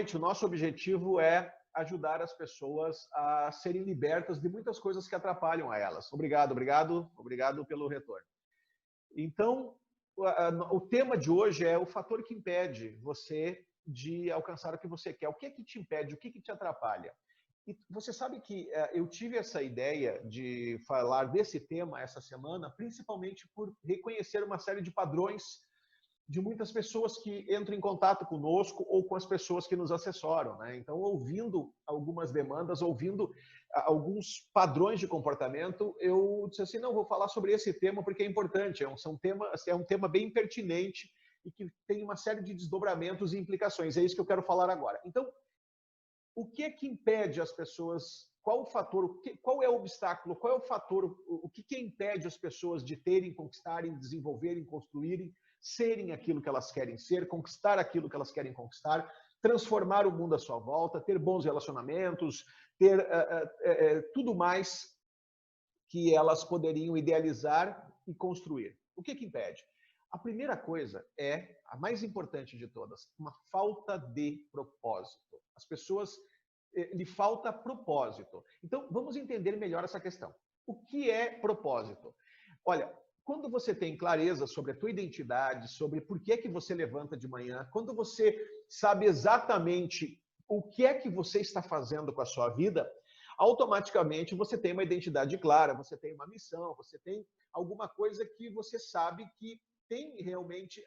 noite, o nosso objetivo é ajudar as pessoas a serem libertas de muitas coisas que atrapalham a elas. Obrigado pelo retorno. Então, o tema de hoje é o fator que impede você de alcançar o que você quer. O que é que te impede? O que é que te atrapalha? E você sabe que eu tive essa ideia de falar desse tema essa semana, principalmente por reconhecer uma série de padrões de muitas pessoas que entram em contato conosco ou com as pessoas que nos assessoram, né? Então, ouvindo algumas demandas, ouvindo alguns padrões de comportamento, eu disse assim, não, vou falar sobre esse tema porque é importante, é um tema bem pertinente e que tem uma série de desdobramentos e implicações. É isso que eu quero falar agora. Então, o que é que impede as pessoas, qual o fator, qual é o obstáculo, qual é o fator, o que impede as pessoas de terem, conquistarem, desenvolverem, construírem, serem aquilo que elas querem ser, conquistar aquilo que elas querem conquistar, transformar o mundo à sua volta, ter bons relacionamentos, ter tudo mais que elas poderiam idealizar e construir. O que impede? A primeira coisa é, a mais importante de todas, uma falta de propósito. As pessoas, lhe falta propósito. Então, vamos entender melhor essa questão. O que é propósito? Olha, quando você tem clareza sobre a tua identidade, sobre por que é que você levanta de manhã, quando você sabe exatamente o que é que você está fazendo com a sua vida, automaticamente você tem uma identidade clara, você tem uma missão, você tem alguma coisa que você sabe que tem realmente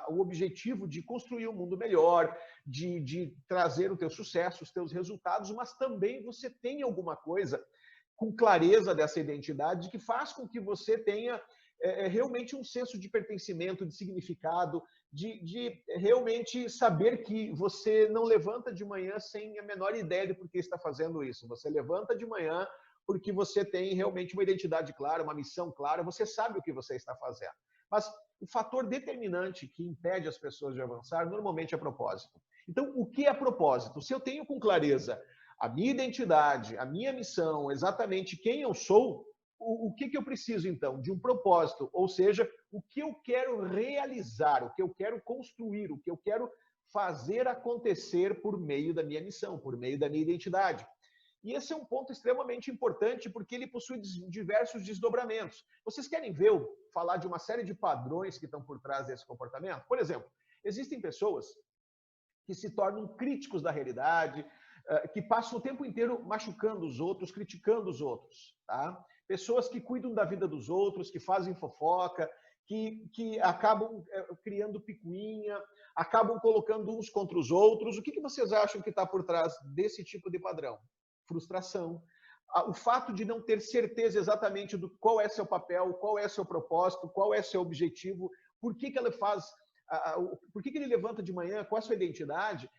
o objetivo de construir um mundo melhor, de trazer o teu sucesso, os teus resultados, mas também você tem alguma coisa com clareza dessa identidade que faz com que você tenha realmente um senso de pertencimento, de significado, de realmente saber que você não levanta de manhã sem a menor ideia de por que está fazendo isso. Você levanta de manhã porque você tem realmente uma identidade clara, uma missão clara, você sabe o que você está fazendo. Mas o fator determinante que impede as pessoas de avançar normalmente é propósito. Então, o que é propósito? Se eu tenho com clareza a minha identidade, a minha missão, exatamente quem eu sou, o que eu preciso, então? De um propósito, ou seja, o que eu quero realizar, o que eu quero construir, o que eu quero fazer acontecer por meio da minha missão, por meio da minha identidade. E esse é um ponto extremamente importante porque ele possui diversos desdobramentos. Vocês querem ver eu falar de uma série de padrões que estão por trás desse comportamento? Por exemplo, existem pessoas que se tornam críticos da realidade, que passam o tempo inteiro machucando os outros, criticando os outros, tá? Pessoas que cuidam da vida dos outros, que fazem fofoca, que acabam criando picuinha, acabam colocando uns contra os outros. O que vocês acham que está por trás desse tipo de padrão? Frustração. O fato de não ter certeza exatamente do qual é seu papel, qual é seu propósito, qual é seu objetivo, por que ele faz, por que ele levanta de manhã, qual é a sua identidade,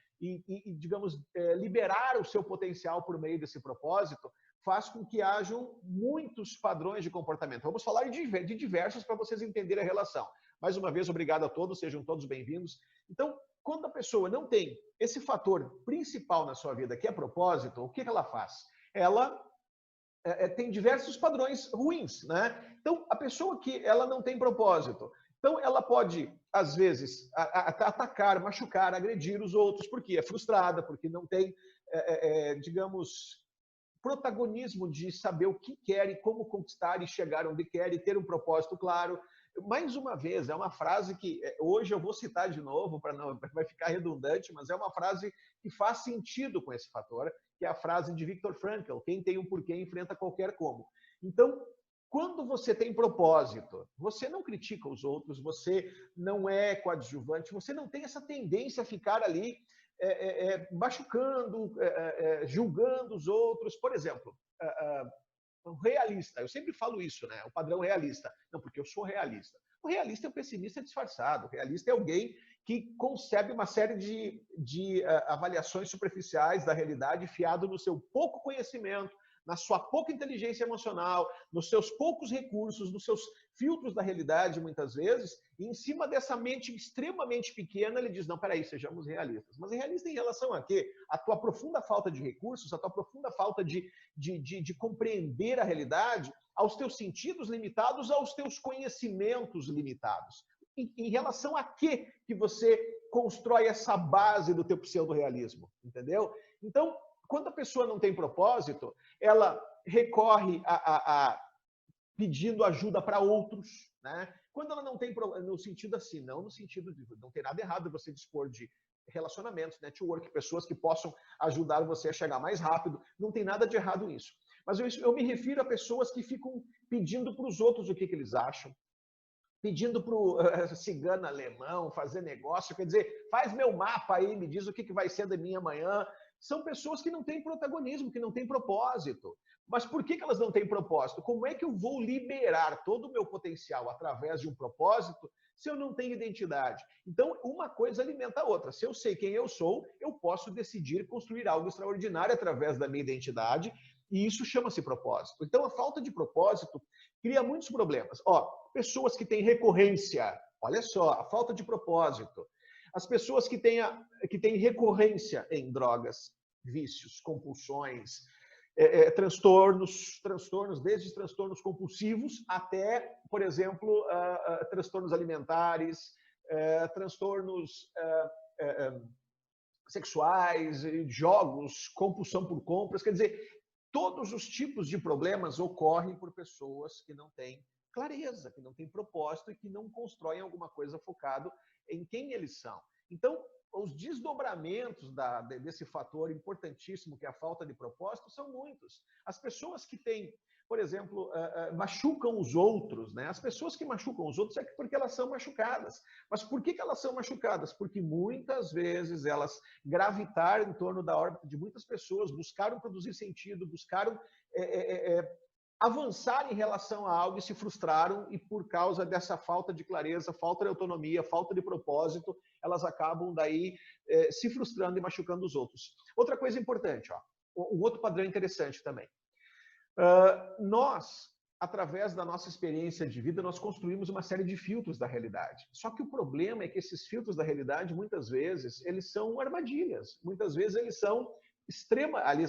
digamos, liberar o seu potencial por meio desse propósito, faz com que hajam muitos padrões de comportamento. Vamos falar de diversos para vocês entenderem a relação. Mais uma vez, obrigado a todos, sejam todos bem-vindos. Então, quando a pessoa não tem esse fator principal na sua vida, que é propósito, o que ela faz? Ela tem diversos padrões ruins, né? Então, a pessoa que ela não tem propósito, então ela pode, às vezes, atacar, machucar, agredir os outros, porque é frustrada, porque não tem, digamos, protagonismo de saber o que quer e como conquistar e chegar onde quer e ter um propósito claro. Mais uma vez, é uma frase que hoje eu vou citar de novo, para não vai ficar redundante, mas é uma frase que faz sentido com esse fator, que é a frase de Viktor Frankl: quem tem um porquê enfrenta qualquer como. Então, quando você tem propósito, você não critica os outros, você não é coadjuvante, você não tem essa tendência a ficar ali machucando, julgando os outros. Por exemplo, realista. Eu sempre falo isso, né? O padrão realista. Não, porque eu sou realista. O realista é um pessimista disfarçado. O realista é alguém que concebe uma série de avaliações superficiais da realidade fiado no seu pouco conhecimento, na sua pouca inteligência emocional, nos seus poucos recursos, nos seus filtros da realidade, muitas vezes, e em cima dessa mente extremamente pequena, ele diz, não, peraí, sejamos realistas. Mas realista em relação a quê? A tua profunda falta de recursos, a tua profunda falta de compreender a realidade, aos teus sentidos limitados, aos teus conhecimentos limitados. Em relação a quê que você constrói essa base do teu pseudo-realismo, entendeu? Então, quando a pessoa não tem propósito, ela recorre a pedindo ajuda para outros, né? Quando ela não tem, no sentido assim, não no sentido de não tem nada errado você dispor de relacionamentos, network, pessoas que possam ajudar você a chegar mais rápido, não tem nada de errado nisso. Mas eu me refiro a pessoas que ficam pedindo para os outros o que eles acham, pedindo para o cigano alemão fazer negócio, quer dizer, faz meu mapa aí, me diz o que vai ser da minha amanhã. São pessoas que não têm protagonismo, que não têm propósito. Mas por que elas não têm propósito? Como é que eu vou liberar todo o meu potencial através de um propósito se eu não tenho identidade? Então, uma coisa alimenta a outra. Se eu sei quem eu sou, eu posso decidir construir algo extraordinário através da minha identidade, e isso chama-se propósito. Então, a falta de propósito cria muitos problemas. Ó, pessoas que têm recorrência, olha só, a falta de propósito. As pessoas que têm recorrência em drogas, vícios, compulsões, transtornos, desde transtornos compulsivos até, por exemplo, transtornos alimentares, transtornos sexuais, jogos, compulsão por compras. Quer dizer, todos os tipos de problemas ocorrem por pessoas que não têm clareza, que não têm propósito e que não constroem alguma coisa focado em quem eles são. Então, os desdobramentos desse fator importantíssimo que é a falta de propósito são muitos. As pessoas que têm, por exemplo, machucam os outros, né? As pessoas que machucam os outros é porque elas são machucadas. Mas por que elas são machucadas? Porque muitas vezes elas gravitaram em torno da órbita de muitas pessoas, buscaram produzir sentido, buscaram avançar em relação a algo e se frustraram, e por causa dessa falta de clareza, falta de autonomia, falta de propósito, elas acabam daí se frustrando e machucando os outros. Outra coisa importante, ó, um outro padrão interessante também. Nós, através da nossa experiência de vida, nós construímos uma série de filtros da realidade. Só que o problema é que esses filtros da realidade, muitas vezes, eles são armadilhas. Muitas vezes eles são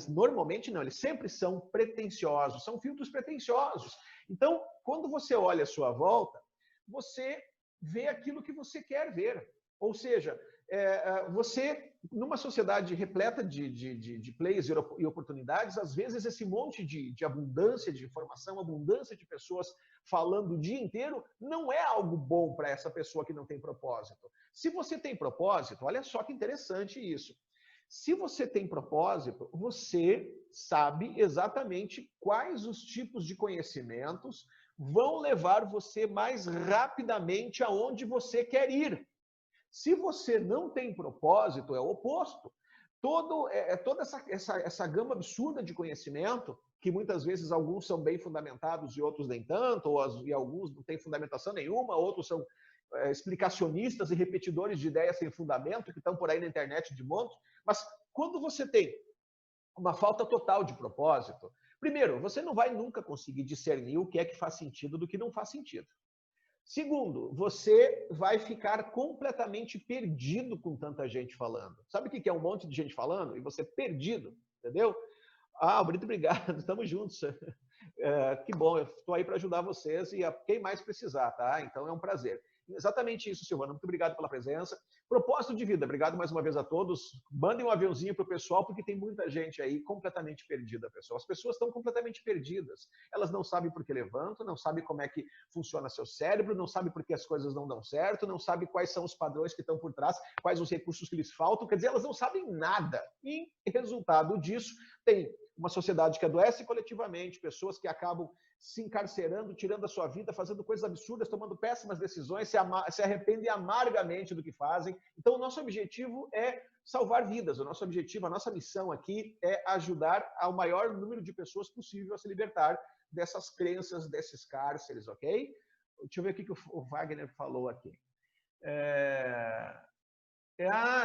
normalmente não, eles sempre são pretensiosos, são filtros pretensiosos. Então, quando você olha à sua volta, você vê aquilo que você quer ver. Ou seja, você, numa sociedade repleta de players e oportunidades, às vezes esse monte de abundância de informação, abundância de pessoas falando o dia inteiro, não é algo bom para essa pessoa que não tem propósito. Se você tem propósito, olha só que interessante isso. Se você tem propósito, você sabe exatamente quais os tipos de conhecimentos vão levar você mais rapidamente aonde você quer ir. Se você não tem propósito, é o oposto. Toda essa gama absurda de conhecimento, que muitas vezes alguns são bem fundamentados e outros nem tanto, e alguns não têm fundamentação nenhuma, outros são explicacionistas e repetidores de ideias sem fundamento, que estão por aí na internet de monte. Mas quando você tem uma falta total de propósito, primeiro, você não vai nunca conseguir discernir o que é que faz sentido do que não faz sentido. Segundo, você vai ficar completamente perdido com tanta gente falando. Sabe o que é um monte de gente falando? E você perdido, entendeu? Ah, muito obrigado, estamos juntos. Que bom, eu estou aí para ajudar vocês e a quem mais precisar, tá? Então é um prazer. Exatamente isso, Silvana. Muito obrigado pela presença. Propósito de vida. Obrigado mais uma vez a todos. Mandem um aviãozinho para o pessoal, porque tem muita gente aí completamente perdida, pessoal. As pessoas estão completamente perdidas. Elas não sabem por que levantam, não sabem como é que funciona seu cérebro, não sabem por que as coisas não dão certo, não sabem quais são os padrões que estão por trás, quais os recursos que lhes faltam. Quer dizer, elas não sabem nada. E, resultado disso, tem uma sociedade que adoece coletivamente, pessoas que acabam se encarcerando, tirando a sua vida, fazendo coisas absurdas, tomando péssimas decisões, se arrependem amargamente do que fazem. Então, o nosso objetivo é salvar vidas. O nosso objetivo, a nossa missão aqui é ajudar ao maior número de pessoas possível a se libertar dessas crenças, desses cárceres, ok? Deixa eu ver o que o Wagner falou aqui.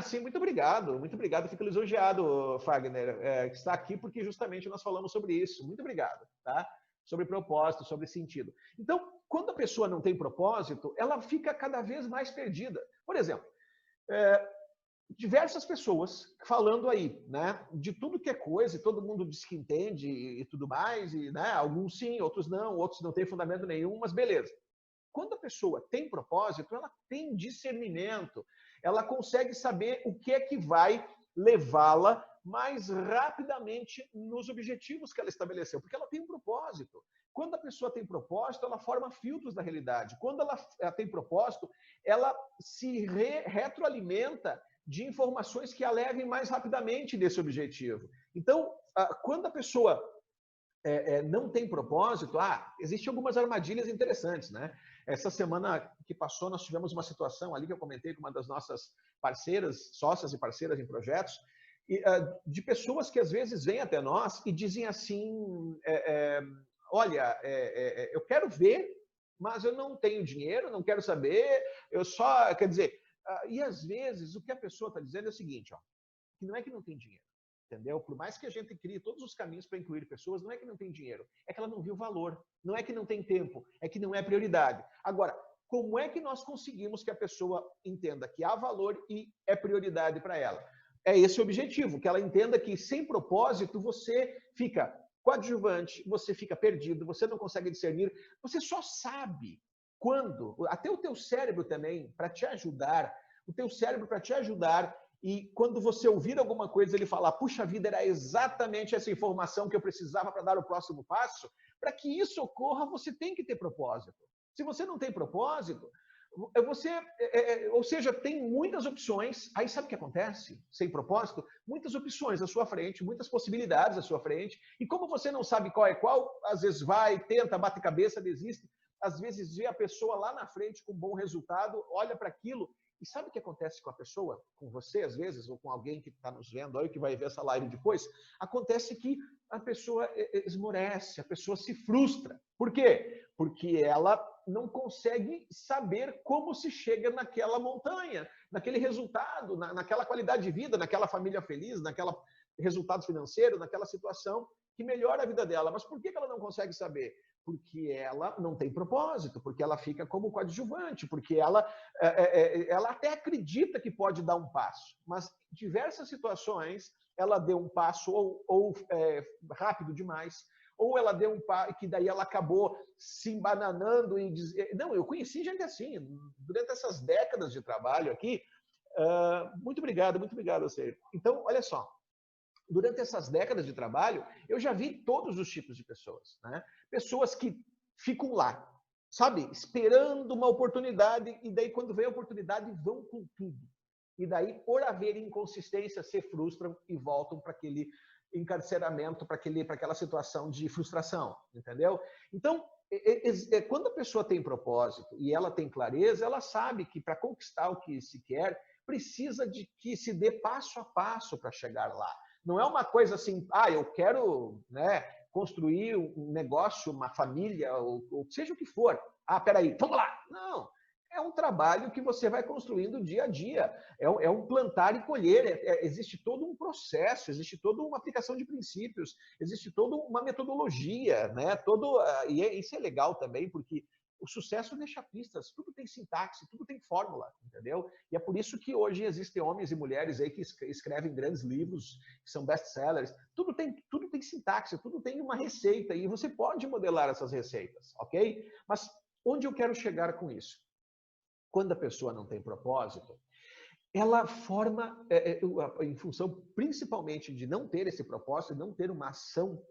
Sim, muito obrigado, fico lisonjeado, Fagner, que está aqui porque justamente nós falamos sobre isso. Muito obrigado, tá? Sobre propósito, sobre sentido. Então, quando a pessoa não tem propósito, ela fica cada vez mais perdida. Por exemplo, diversas pessoas falando aí, né, de tudo que é coisa, e todo mundo diz que entende e tudo mais, e, né, alguns sim, outros não têm fundamento nenhum, mas beleza. Quando a pessoa tem propósito, ela tem discernimento, ela consegue saber o que é que vai levá-la mais rapidamente nos objetivos que ela estabeleceu, porque ela tem um propósito. Quando a pessoa tem propósito, ela forma filtros da realidade. Quando ela tem propósito, ela se retroalimenta de informações que a levem mais rapidamente desse objetivo. Então, quando a pessoa não tem propósito, existem algumas armadilhas interessantes, né? Essa semana que passou, nós tivemos uma situação ali que eu comentei com uma das nossas parceiras, sócias e parceiras em projetos, de pessoas que às vezes vêm até nós e dizem assim, olha, eu quero ver, mas eu não tenho dinheiro, não quero saber, eu só, quer dizer, e às vezes o que a pessoa está dizendo é o seguinte, ó, que não é que não tem dinheiro, entendeu? Por mais que a gente crie todos os caminhos para incluir pessoas, não é que não tem dinheiro, é que ela não viu valor, não é que não tem tempo, é que não é prioridade. Agora, como é que nós conseguimos que a pessoa entenda que há valor e é prioridade para ela? É esse o objetivo, que ela entenda que sem propósito você fica coadjuvante, você fica perdido, você não consegue discernir, você só sabe quando, até o teu cérebro também, para te ajudar, o teu cérebro para te ajudar, e quando você ouvir alguma coisa, ele falar, puxa vida, era exatamente essa informação que eu precisava para dar o próximo passo, para que isso ocorra, você tem que ter propósito. Se você não tem propósito, ou seja, tem muitas opções, aí sabe o que acontece? Sem propósito, muitas opções à sua frente, muitas possibilidades à sua frente, e como você não sabe qual é qual, às vezes vai, tenta, bate cabeça, desiste, às vezes vê a pessoa lá na frente com bom resultado, olha para aquilo, e sabe o que acontece com a pessoa, com você às vezes, ou com alguém que está nos vendo, ou que vai ver essa live depois? Acontece que a pessoa esmorece, a pessoa se frustra. Por quê? Porque ela não consegue saber como se chega naquela montanha, naquele resultado, naquela qualidade de vida, naquela família feliz, naquele resultado financeiro, naquela situação que melhora a vida dela. Mas por que ela não consegue saber? Porque ela não tem propósito, porque ela fica como coadjuvante, porque ela até acredita que pode dar um passo, mas em diversas situações ela deu um passo ou rápido demais, ou ela deu um passo que daí ela acabou se embananando e não, eu conheci gente assim, durante essas décadas de trabalho aqui, muito obrigado a você. Então, olha só, durante essas décadas de trabalho, eu já vi todos os tipos de pessoas, né? Pessoas que ficam lá, sabe, esperando uma oportunidade, e daí quando vem a oportunidade vão com tudo. E daí, por haver inconsistência, se frustram e voltam para aquele encarceramento, para aquela situação de frustração, entendeu? Então, quando a pessoa tem propósito e ela tem clareza, ela sabe que para conquistar o que se quer, precisa de que se dê passo a passo para chegar lá. Não é uma coisa assim, eu quero, né, construir um negócio, uma família, ou seja o que for. Peraí, vamos lá. Não, é um trabalho que você vai construindo dia a dia. É um plantar e colher. Existe todo um processo, existe toda uma aplicação de princípios, existe toda uma metodologia, né? Isso é legal também, porque o sucesso deixa pistas, tudo tem sintaxe, tudo tem fórmula, entendeu? E é por isso que hoje existem homens e mulheres aí que escrevem grandes livros, que são best-sellers. Tudo tem sintaxe, tudo tem uma receita, e você pode modelar essas receitas, ok? Mas onde eu quero chegar com isso? Quando a pessoa não tem propósito, ela forma, em função principalmente de não ter esse propósito, de não ter uma ação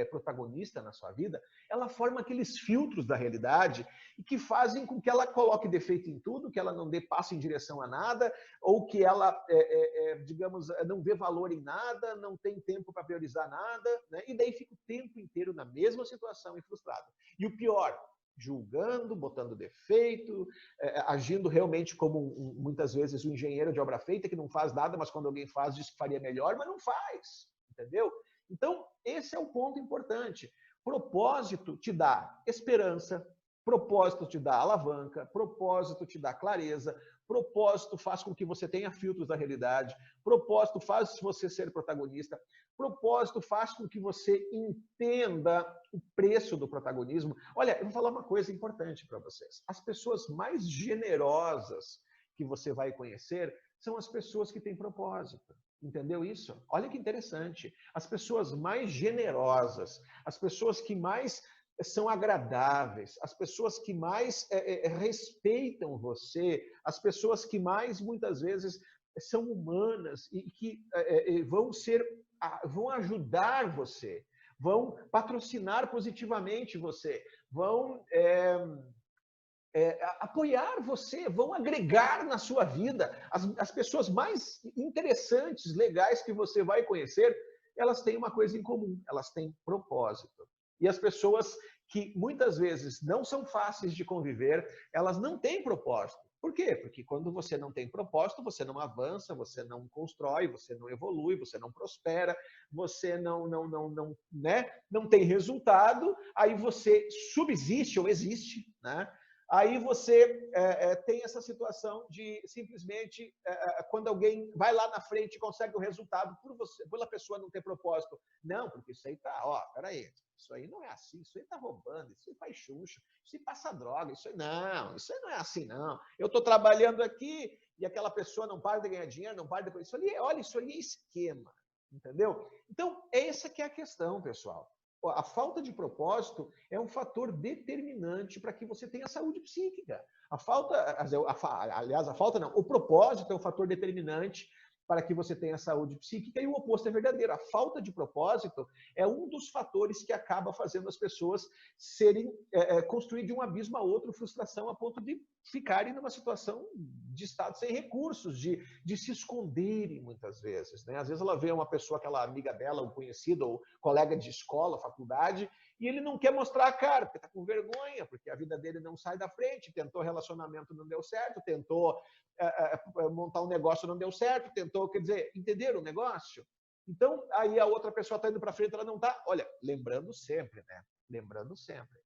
protagonista na sua vida, ela forma aqueles filtros da realidade e que fazem com que ela coloque defeito em tudo, que ela não dê passo em direção a nada, ou que ela, digamos, não vê valor em nada, não tem tempo para priorizar nada, né? E daí fica o tempo inteiro na mesma situação e frustrado. E o pior, julgando, botando defeito, agindo realmente como, muitas vezes, um engenheiro de obra feita que não faz nada, mas quando alguém faz, diz que faria melhor, mas não faz, entendeu? Então, esse é o ponto importante. Propósito te dá esperança, propósito te dá alavanca, propósito te dá clareza, propósito faz com que você tenha filtros da realidade, propósito faz você ser protagonista, propósito faz com que você entenda o preço do protagonismo. Olha, eu vou falar uma coisa importante para vocês. As pessoas mais generosas que você vai conhecer são as pessoas que têm propósito. Entendeu isso? Olha que interessante. As pessoas mais generosas, as pessoas que mais são agradáveis, as pessoas que mais respeitam você, as pessoas que mais, muitas vezes, são humanas e que vão ajudar você, vão patrocinar positivamente você, vão apoiar você, vão agregar na sua vida. As pessoas mais interessantes, legais que você vai conhecer, elas têm uma coisa em comum, elas têm propósito. E as pessoas que muitas vezes não são fáceis de conviver, elas não têm propósito. Por quê? Porque quando você não tem propósito, você não avança, você não constrói, você não evolui, você não prospera, você não tem resultado, aí você subsiste ou existe, né? Aí você tem essa situação de simplesmente, quando alguém vai lá na frente e consegue o resultado por você, pela pessoa não ter propósito. Não, porque isso aí tá, ó, peraí, isso aí não é assim, isso aí tá roubando, isso aí faz xuxa, isso aí passa droga, isso aí não é assim não. Eu estou trabalhando aqui e aquela pessoa não para de ganhar dinheiro, não para de... Isso ali, olha, isso ali é esquema, entendeu? Então, essa que é a questão, pessoal. A falta de propósito é um fator determinante para que você tenha saúde psíquica. O propósito é um fator determinante para que você tenha saúde psíquica, e o oposto é verdadeiro. A falta de propósito é um dos fatores que acaba fazendo as pessoas construir de um abismo a outro frustração, a ponto de ficarem numa situação de estado sem recursos, de se esconderem muitas vezes, né? Às vezes ela vê uma pessoa, aquela amiga dela, um conhecido, ou colega de escola, faculdade, e ele não quer mostrar a cara, porque está com vergonha, porque a vida dele não sai da frente, tentou relacionamento, não deu certo, tentou montar um negócio, não deu certo, tentou, quer dizer, entenderam o negócio? Então, aí a outra pessoa está indo para frente, ela não está. Olha, lembrando sempre, né? Lembrando sempre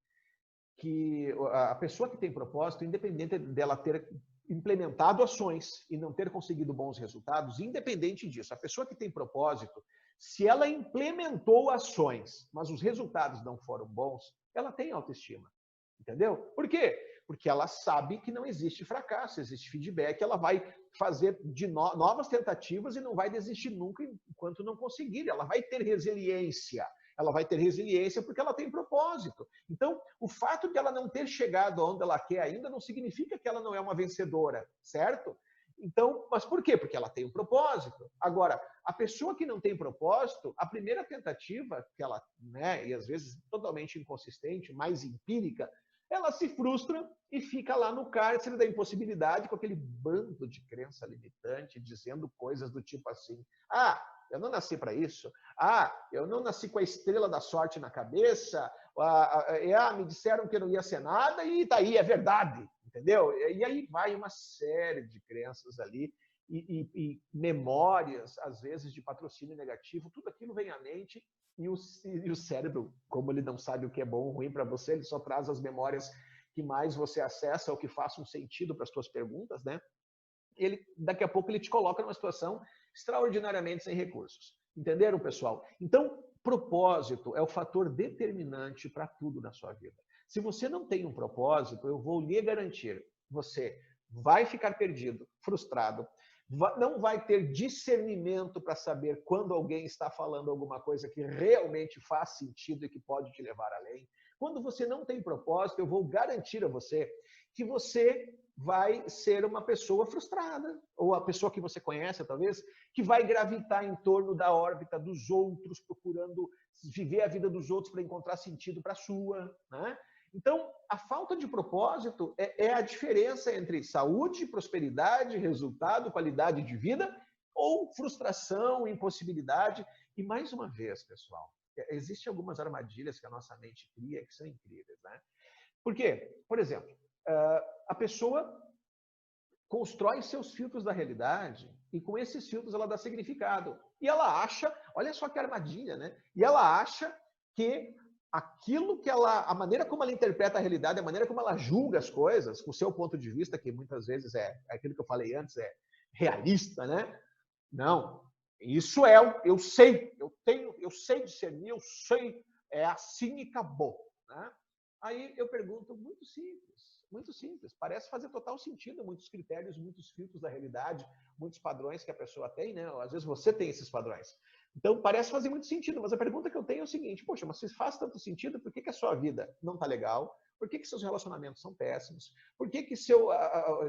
que a pessoa que tem propósito, independente dela ter implementado ações e não ter conseguido bons resultados, independente disso, a pessoa que tem propósito, se ela implementou ações, mas os resultados não foram bons, ela tem autoestima. Entendeu? Por quê? Porque ela sabe que não existe fracasso, existe feedback, ela vai fazer novas tentativas e não vai desistir nunca enquanto não conseguir. Ela vai ter resiliência. Ela vai ter resiliência porque ela tem propósito. Então, o fato de ela não ter chegado onde ela quer ainda não significa que ela não é uma vencedora, certo? Então, mas por quê? Porque ela tem um propósito. Agora, a pessoa que não tem propósito, a primeira tentativa que ela, né, e às vezes totalmente inconsistente, mais empírica, ela se frustra e fica lá no cárcere da impossibilidade com aquele bando de crença limitante, dizendo coisas do tipo assim: ah, eu não nasci para isso. Ah, eu não nasci com a estrela da sorte na cabeça. Me disseram que eu não ia ser nada e tá aí, é verdade. Entendeu? E aí vai uma série de crenças ali e memórias, às vezes, de patrocínio negativo. Tudo aquilo vem à mente e o cérebro, como ele não sabe o que é bom ou ruim para você, ele só traz as memórias que mais você acessa ou que façam sentido para as suas perguntas, né? Daqui a pouco ele te coloca numa situação extraordinariamente sem recursos. Entenderam, pessoal? Então, propósito é o fator determinante para tudo na sua vida. Se você não tem um propósito, eu vou lhe garantir, você vai ficar perdido, frustrado, não vai ter discernimento para saber quando alguém está falando alguma coisa que realmente faz sentido e que pode te levar além. Quando você não tem propósito, eu vou garantir a você que você vai ser uma pessoa frustrada, ou a pessoa que você conhece, talvez, que vai gravitar em torno da órbita dos outros, procurando viver a vida dos outros para encontrar sentido para a sua, né? Então, a falta de propósito é a diferença entre saúde, prosperidade, resultado, qualidade de vida, ou frustração, impossibilidade. E mais uma vez, pessoal, existem algumas armadilhas que a nossa mente cria que são incríveis, né? Por quê? Por exemplo, a pessoa constrói seus filtros da realidade e com esses filtros ela dá significado. E ela acha, olha só que armadilha, né? E ela acha que aquilo que a maneira como ela interpreta a realidade, a maneira como ela julga as coisas, com o seu ponto de vista, que muitas vezes é aquilo que eu falei antes, é realista, né? Não, isso eu sei, eu sei discernir, eu sei, é assim e acabou, né? Aí eu pergunto, muito simples, Muito simples. Parece fazer total sentido muitos critérios, muitos filtros da realidade, muitos padrões que a pessoa tem, né? Às vezes você tem esses padrões. Então, parece fazer muito sentido, mas a pergunta que eu tenho é o seguinte, poxa, mas se faz tanto sentido, por que a sua vida não está legal? Por que seus relacionamentos são péssimos? Por que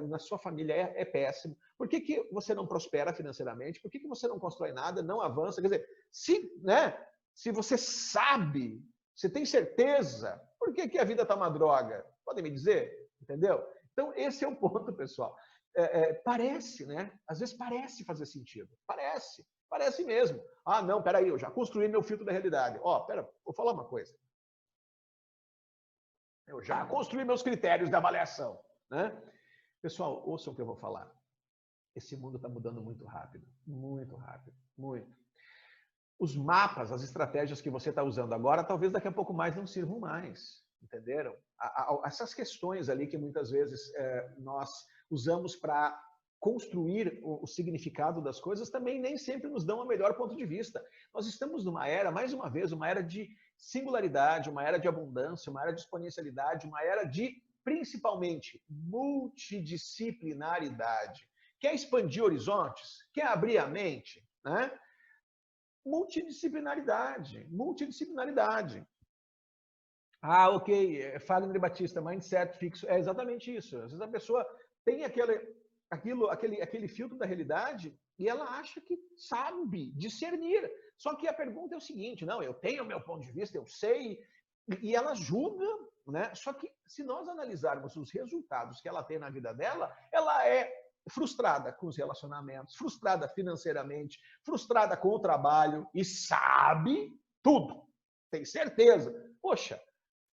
na sua família é péssimo? Por que você não prospera financeiramente? Por que você não constrói nada, não avança? Quer dizer, se você sabe, você tem certeza, por que a vida está uma droga? Podem me dizer? Entendeu? Então, esse é o ponto, pessoal. Parece, né? Às vezes parece fazer sentido. Parece mesmo. Ah, não, peraí, eu já construí meu filtro da realidade. Pera, vou falar uma coisa. Eu já construí meus critérios de avaliação, né? Pessoal, ouçam o que eu vou falar. Esse mundo está mudando muito rápido, muito rápido, muito. Os mapas, as estratégias que você está usando agora, talvez daqui a pouco mais não sirvam mais, entenderam? Essas questões ali que muitas vezes nós usamos para construir o significado das coisas também nem sempre nos dão o melhor ponto de vista. Nós estamos numa era, mais uma vez, uma era de singularidade, uma era de abundância, uma era de exponencialidade, uma era de, principalmente, multidisciplinaridade. Quer expandir horizontes? Quer abrir a mente? Né? Multidisciplinaridade. Ah, ok, Fagner Batista, mindset fixo. É exatamente isso. Às vezes a pessoa tem aquele filtro da realidade e ela acha que sabe discernir. Só que a pergunta é o seguinte, não, eu tenho o meu ponto de vista, eu sei, e ela julga, né? Só que se nós analisarmos os resultados que ela tem na vida dela, ela é frustrada com os relacionamentos, frustrada financeiramente, frustrada com o trabalho e sabe tudo. Tem certeza. Poxa,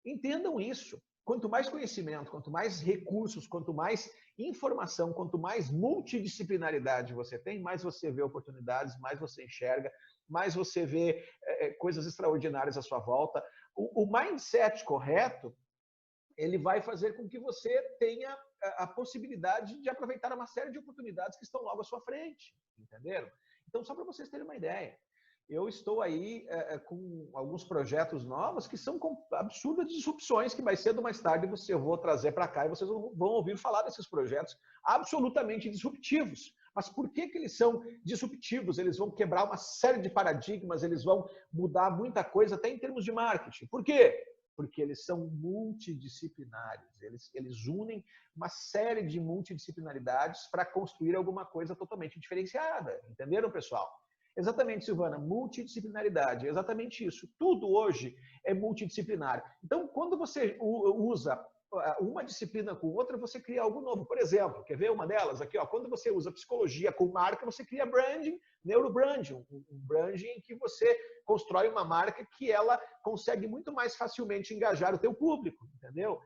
entendam isso. Quanto mais conhecimento, quanto mais recursos, quanto mais informação, quanto mais multidisciplinaridade você tem, mais você vê oportunidades, mais você enxerga, mais você vê coisas extraordinárias à sua volta. O mindset correto, ele vai fazer com que você tenha a possibilidade de aproveitar uma série de oportunidades que estão logo à sua frente, entenderam? Então, só para vocês terem uma ideia, eu estou aí com alguns projetos novos que são absurdas disrupções que mais cedo ou mais tarde eu vou trazer para cá e vocês vão ouvir falar desses projetos absolutamente disruptivos. Mas por que eles são disruptivos? Eles vão quebrar uma série de paradigmas, eles vão mudar muita coisa, até em termos de marketing. Por quê? Porque eles são multidisciplinares, eles unem uma série de multidisciplinaridades para construir alguma coisa totalmente diferenciada. Entenderam, pessoal? Exatamente, Silvana, multidisciplinaridade, exatamente isso. Tudo hoje é multidisciplinar. Então, quando você usa uma disciplina com outra, você cria algo novo. Por exemplo, quer ver uma delas aqui? Ó, quando você usa psicologia com marca, você cria branding, neurobranding, um branding em que você constrói uma marca que ela consegue muito mais facilmente engajar o teu público, entendeu?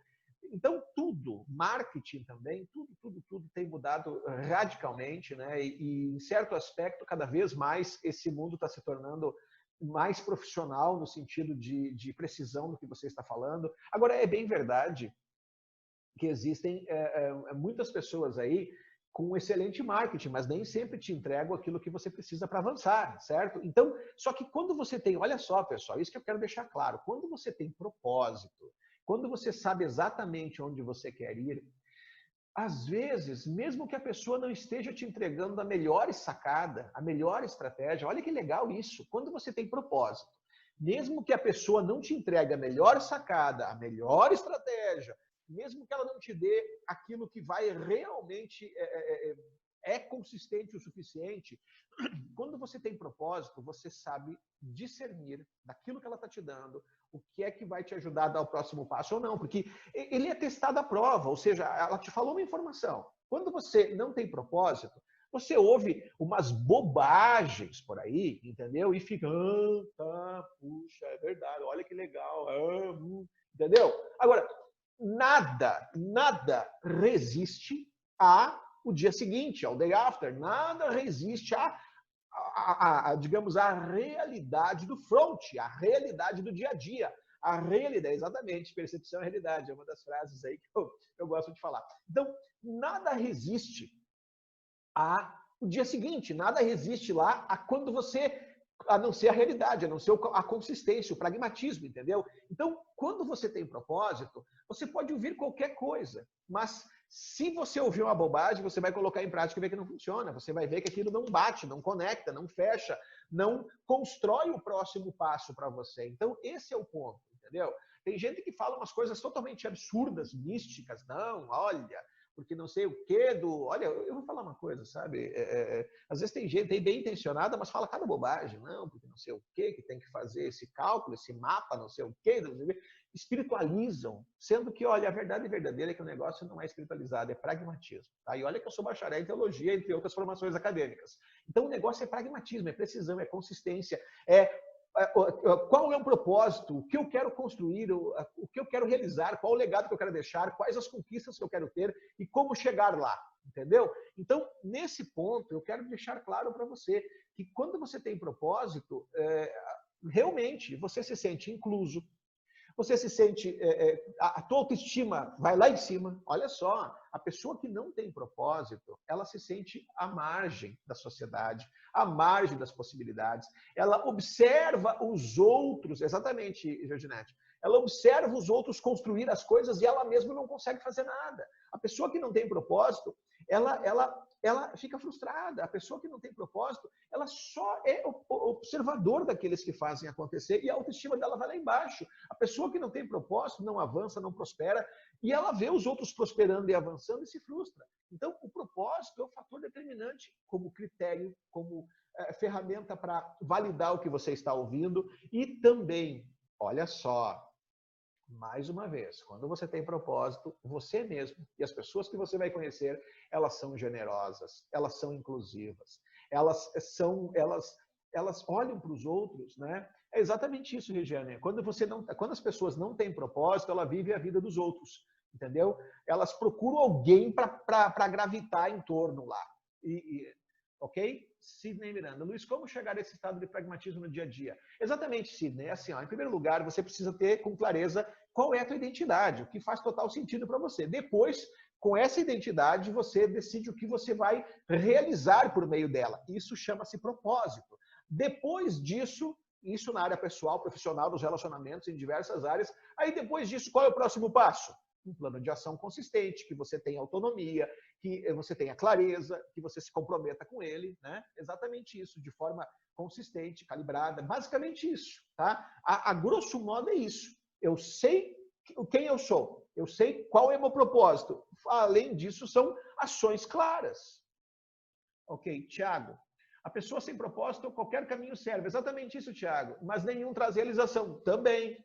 Então, tudo, marketing também, tudo tem mudado radicalmente, né? E, em certo aspecto, cada vez mais esse mundo está se tornando mais profissional no sentido de precisão do que você está falando. Agora, é bem verdade que existem muitas pessoas aí com excelente marketing, mas nem sempre te entregam aquilo que você precisa para avançar, certo? Então, só que quando você tem, olha só, pessoal, isso que eu quero deixar claro, quando você tem propósito, quando você sabe exatamente onde você quer ir, às vezes, mesmo que a pessoa não esteja te entregando a melhor sacada, a melhor estratégia, olha que legal isso, quando você tem propósito, mesmo que a pessoa não te entregue a melhor sacada, a melhor estratégia, mesmo que ela não te dê aquilo que vai realmente é consistente o suficiente, quando você tem propósito, você sabe discernir daquilo que ela está te dando, o que é que vai te ajudar a dar o próximo passo ou não, porque ele é testado à prova, ou seja, ela te falou uma informação. Quando você não tem propósito, você ouve umas bobagens por aí, entendeu? E fica, tá, puxa, é verdade, olha que legal, entendeu? Agora, nada resiste ao dia seguinte, ao day after. Nada resiste digamos, a realidade do front, a realidade do dia a dia. A realidade, exatamente, percepção é realidade, é uma das frases aí que eu gosto de falar. Então, nada resiste ao dia seguinte, nada resiste lá a quando você, a não ser a realidade, a não ser a consistência, o pragmatismo, entendeu? Então, quando você tem propósito, você pode ouvir qualquer coisa. Mas se você ouvir uma bobagem, você vai colocar em prática e ver que não funciona. Você vai ver que aquilo não bate, não conecta, não fecha, não constrói o próximo passo para você. Então, esse é o ponto, entendeu? Tem gente que fala umas coisas totalmente absurdas, místicas. Não, olha, porque não sei o quê do... Olha, eu vou falar uma coisa, sabe? Às vezes tem gente aí bem intencionada, mas fala cada bobagem. Não, porque não sei o quê, que tem que fazer esse cálculo, esse mapa, não sei o quê. Não sei o quê. Espiritualizam, sendo que, olha, a verdade verdadeira é que o negócio não é espiritualizado, é pragmatismo. Tá? E olha que eu sou bacharel em teologia, entre outras formações acadêmicas. Então, o negócio é pragmatismo, é precisão, é consistência, qual é o propósito, o que eu quero construir, o que eu quero realizar, qual o legado que eu quero deixar, quais as conquistas que eu quero ter e como chegar lá, entendeu? Então, nesse ponto, eu quero deixar claro para você que quando você tem propósito, realmente você se sente incluso, você se sente, a tua autoestima vai lá em cima. Olha só, a pessoa que não tem propósito, ela se sente à margem da sociedade, à margem das possibilidades. Ela observa os outros, exatamente, Georginete, ela observa os outros construir as coisas e ela mesma não consegue fazer nada. A pessoa que não tem propósito, ela fica frustrada. A pessoa que não tem propósito, ela só é observador daqueles que fazem acontecer e a autoestima dela vai lá embaixo. A pessoa que não tem propósito não avança, não prospera e ela vê os outros prosperando e avançando e se frustra. Então, o propósito é um fator determinante como critério, como ferramenta para validar o que você está ouvindo e também, olha só, mais uma vez, quando você tem propósito, você mesmo e as pessoas que você vai conhecer, elas são generosas, elas são inclusivas, elas olham para os outros, né? É exatamente isso, Regiane. Quando as pessoas não têm propósito, ela vive a vida dos outros, entendeu? Elas procuram alguém para gravitar em torno lá. Ok? Sidney Miranda. Luiz, como chegar a esse estado de pragmatismo no dia a dia? Exatamente, Sidney. É assim, ó, em primeiro lugar, você precisa ter com clareza qual é a tua identidade, o que faz total sentido para você. Depois, com essa identidade, você decide o que você vai realizar por meio dela. Isso chama-se propósito. Depois disso, isso na área pessoal, profissional, nos relacionamentos, em diversas áreas. Aí, depois disso, qual é o próximo passo? Um plano de ação consistente, que você tenha autonomia, que você tenha clareza, que você se comprometa com ele, né? Exatamente isso, de forma consistente, calibrada, basicamente isso, tá? A grosso modo é isso. Eu sei quem eu sou, eu sei qual é o meu propósito. Além disso, são ações claras. Ok, Tiago. A pessoa sem propósito, qualquer caminho serve. Exatamente isso, Tiago. Mas nenhum traz realização. Também.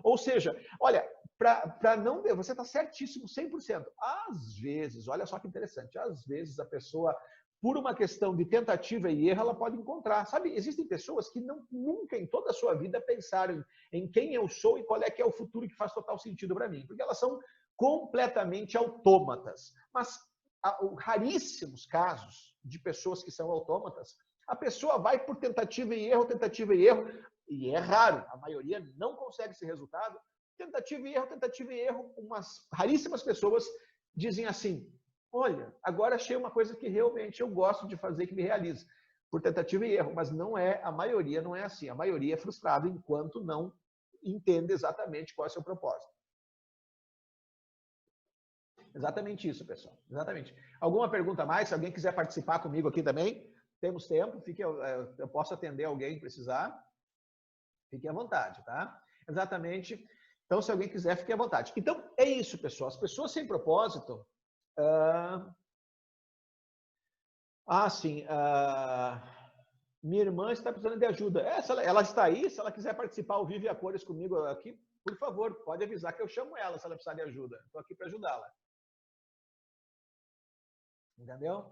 Ou seja, olha, para não ver, você está certíssimo, 100%. Às vezes, olha só que interessante, às vezes a pessoa, por uma questão de tentativa e erro, ela pode encontrar. Sabe, existem pessoas que nunca em toda a sua vida pensaram em quem eu sou e qual é que é o futuro que faz total sentido para mim. Porque elas são completamente autômatas. Mas raríssimos casos de pessoas que são autômatas, a pessoa vai por tentativa e erro, e é raro, a maioria não consegue esse resultado. Tentativa e erro, umas raríssimas pessoas dizem assim, olha, agora achei uma coisa que realmente eu gosto de fazer, que me realiza, por tentativa e erro, mas não é, a maioria não é assim, a maioria é frustrada enquanto não entende exatamente qual é o seu propósito. Exatamente isso, pessoal. Exatamente. Alguma pergunta a mais? Se alguém quiser participar comigo aqui também, temos tempo. Eu posso atender alguém que precisar. Fique à vontade, tá? Exatamente. Então, se alguém quiser, fique à vontade. Então, é isso, pessoal. As pessoas sem propósito... sim. Minha irmã está precisando de ajuda. Ela está aí. Se ela quiser participar ao vivo e a cores comigo aqui, por favor, pode avisar que eu chamo ela se ela precisar de ajuda. Estou aqui para ajudá-la. Entendeu?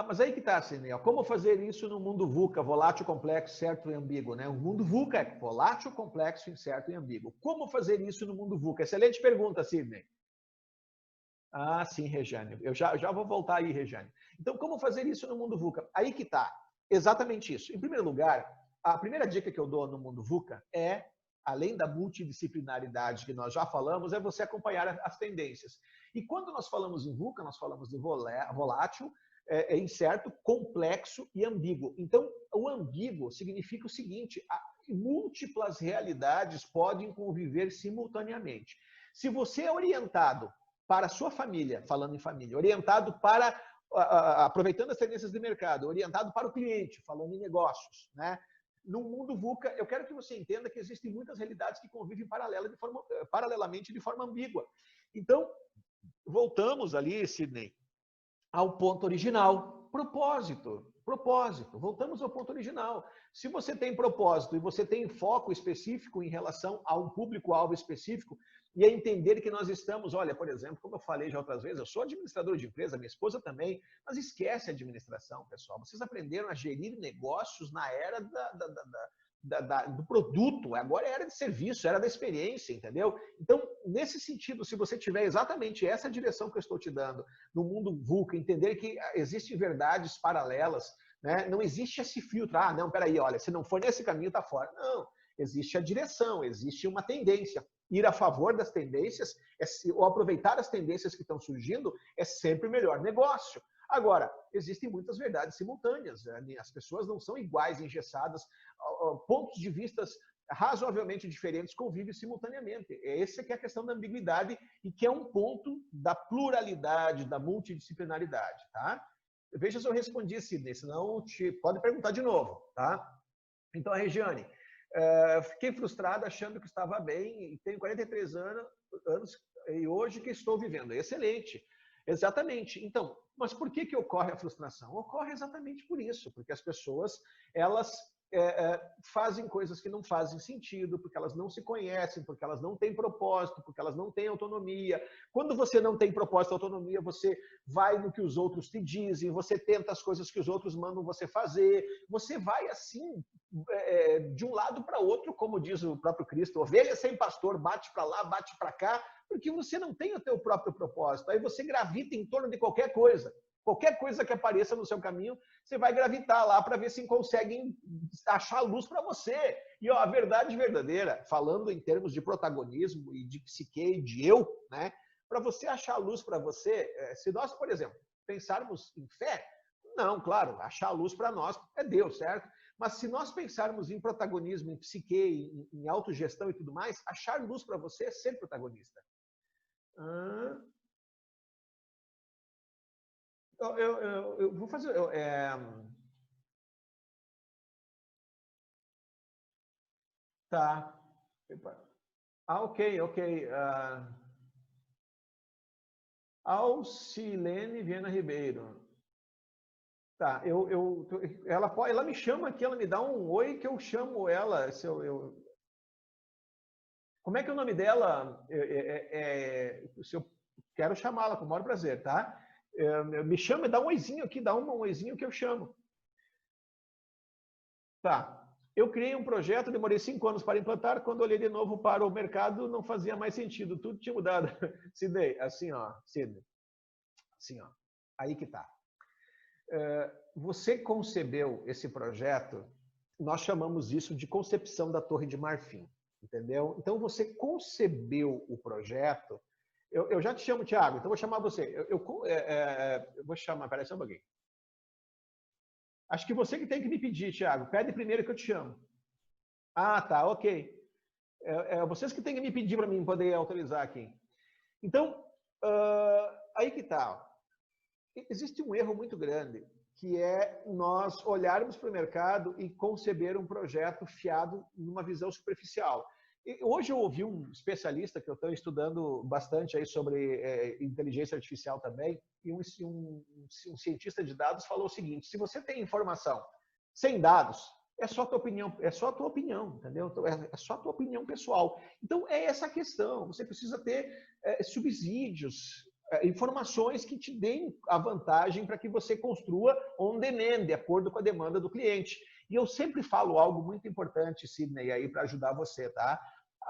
Mas aí que está, Sidney. Como fazer isso no mundo VUCA, volátil, complexo, certo e ambíguo? Né? O mundo VUCA é volátil, complexo, incerto e ambíguo. Como fazer isso no mundo VUCA? Excelente pergunta, Sidney. Sim, Regiane. Eu já vou voltar aí, Regiane. Então, como fazer isso no mundo VUCA? Aí que está. Exatamente isso. Em primeiro lugar, a primeira dica que eu dou no mundo VUCA é, além da multidisciplinaridade que nós já falamos, é você acompanhar as tendências. E quando nós falamos em VUCA, nós falamos de volátil, incerto, complexo e ambíguo. Então, o ambíguo significa o seguinte, múltiplas realidades podem conviver simultaneamente. Se você é orientado para a sua família, falando em família, orientado para, aproveitando as tendências de mercado, orientado para o cliente, falando em negócios, né? No mundo VUCA, eu quero que você entenda que existem muitas realidades que convivem paralelamente de forma ambígua. Então, voltamos ali, Sidney, ao ponto original. Propósito. Propósito. Voltamos ao ponto original. Se você tem propósito e você tem foco específico em relação a um público-alvo específico, e é entender que nós estamos, olha, por exemplo, como eu falei já outras vezes, eu sou administrador de empresa, minha esposa também, mas esquece a administração, pessoal. Vocês aprenderam a gerir negócios na era do produto, agora é era de serviço, era da experiência, entendeu? Então, nesse sentido, se você tiver exatamente essa direção que eu estou te dando no mundo VUCA, entender que existem verdades paralelas, né? Não existe esse filtro, não, peraí, olha, se não for nesse caminho, tá fora. Não, existe a direção, existe uma tendência. Ir a favor das tendências, ou aproveitar as tendências que estão surgindo, é sempre o melhor negócio. Agora, existem muitas verdades simultâneas, as pessoas não são iguais, engessadas, pontos de vistas razoavelmente diferentes convivem simultaneamente. Essa que é a questão da ambiguidade e que é um ponto da pluralidade, da multidisciplinaridade, tá? Veja se eu respondi, Sidney, senão pode perguntar de novo, tá? Então, a Regiane, fiquei frustrada achando que estava bem e tenho 43 anos e hoje que estou vivendo. Excelente. Exatamente. Então, mas por que ocorre a frustração? Ocorre exatamente por isso, porque as pessoas, elas fazem coisas que não fazem sentido, porque elas não se conhecem, porque elas não têm propósito, porque elas não têm autonomia. Quando você não tem propósito e autonomia, você vai no que os outros te dizem, você tenta as coisas que os outros mandam você fazer, você vai assim, de um lado para outro, como diz o próprio Cristo, ovelha sem pastor, bate para lá, bate para cá, porque você não tem o teu próprio propósito. Aí você gravita em torno de qualquer coisa. Qualquer coisa que apareça no seu caminho, você vai gravitar lá para ver se conseguem achar luz para você. E ó, a verdade verdadeira, falando em termos de protagonismo e de psique e de eu, né? Para você achar luz para você, se nós, por exemplo, pensarmos em fé, não, claro, achar luz para nós é Deus, certo? Mas se nós pensarmos em protagonismo, em psique, em autogestão e tudo mais, achar luz para você é ser protagonista. Eu vou fazer... Tá. Ok. Alcilene Viana Ribeiro. Tá, ela me chama aqui, ela me dá um oi que eu chamo ela. Como é que é o nome dela? Se eu quero chamá-la com o maior prazer, tá? Me chama, dá um oizinho aqui, dá um oizinho que eu chamo. Tá. Eu criei um projeto, demorei 5 anos para implantar, quando olhei de novo para o mercado, não fazia mais sentido, tudo tinha mudado. Sidney, assim, ó, Sidney, assim, ó, aí que tá. Você concebeu esse projeto, nós chamamos isso de concepção da Torre de Marfim, entendeu? Então, você concebeu o projeto, eu já te chamo, Thiago, então vou chamar você, eu vou chamar, peraí só um pouquinho. Acho que você que tem que me pedir, Thiago. Pede primeiro que eu te chamo. Ah, tá, ok. Vocês que têm que me pedir para mim poder autorizar aqui. Então, aí que tá. Existe um erro muito grande, que é nós olharmos para o mercado e conceber um projeto fiado numa visão superficial. Hoje eu ouvi um especialista que eu estou estudando bastante aí sobre inteligência artificial também, e um cientista de dados falou o seguinte: se você tem informação sem dados, é só a tua opinião, entendeu? É só a tua opinião pessoal. Então é essa a questão. Você precisa ter subsídios, informações que te deem a vantagem para que você construa on demand, de acordo com a demanda do cliente. E eu sempre falo algo muito importante, Sidney, aí para ajudar você, tá?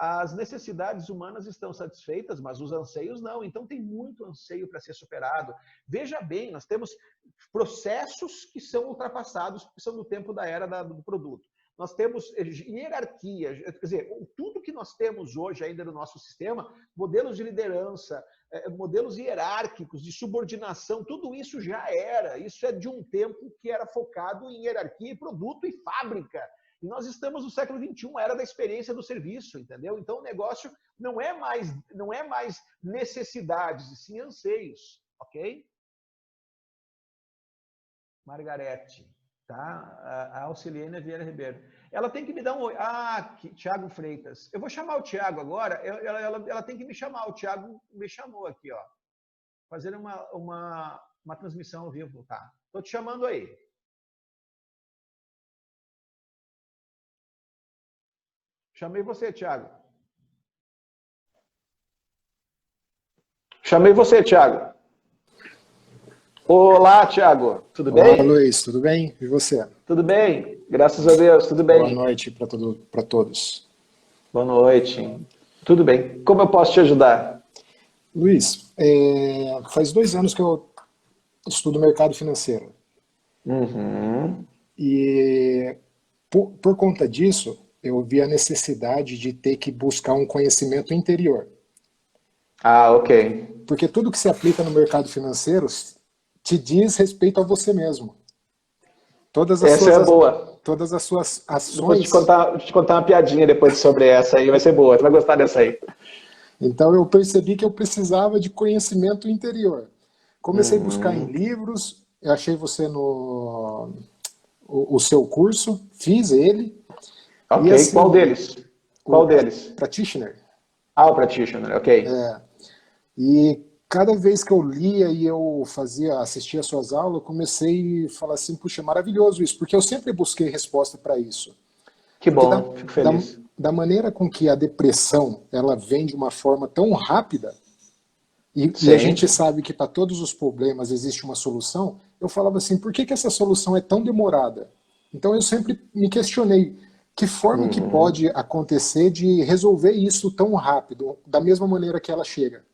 As necessidades humanas estão satisfeitas, mas os anseios não. Então tem muito anseio para ser superado. Veja bem, nós temos processos que são ultrapassados, que são do tempo da era do produto. Nós temos hierarquia, quer dizer, tudo que nós temos hoje ainda no nosso sistema, modelos de liderança, modelos hierárquicos, de subordinação, tudo isso já era. Isso é de um tempo que era focado em hierarquia, produto e fábrica. E nós estamos no século XXI, era da experiência do serviço, entendeu? Então o negócio não é mais necessidades, e sim anseios, ok? Margarete, tá? A Auxiliana Vieira Ribeiro. Ela tem que me dar um oi. Ah, Tiago Freitas. Eu vou chamar o Tiago agora. Ela tem que me chamar. O Tiago me chamou aqui, ó. Fazer uma transmissão ao vivo, tá? Tô te chamando aí. Chamei você, Tiago. Chamei você, Tiago. Olá, Tiago. Tudo bem? Olá, Luiz. Tudo bem? E você? Tudo bem. Graças a Deus. Tudo bem. Boa noite para todos. Boa noite. Tudo bem. Como eu posso te ajudar? Luiz, faz 2 anos que eu estudo mercado financeiro. Uhum. E por conta disso, eu vi a necessidade de ter que buscar um conhecimento interior. Ah, ok. Porque tudo que se aplica no mercado financeiro te diz respeito a você mesmo. Essa é boa. Todas as suas ações... Vou te contar uma piadinha depois sobre essa aí, vai ser boa. Tu vai gostar dessa aí. Então eu percebi que eu precisava de conhecimento interior. Comecei a buscar em livros, eu achei você no o seu curso, fiz ele. Ok, e assim, qual deles? Qual deles? Practitioner. Ah, o Practitioner, ok. E cada vez que eu lia e eu assistia às suas aulas, eu comecei a falar assim, puxa, maravilhoso isso, porque eu sempre busquei resposta para isso. Que bom, fico feliz. Da maneira com que a depressão ela vem de uma forma tão rápida, e a gente sabe que para todos os problemas existe uma solução, eu falava assim, por que essa solução é tão demorada? Então eu sempre me questionei, que forma que pode acontecer de resolver isso tão rápido, da mesma maneira que ela chega?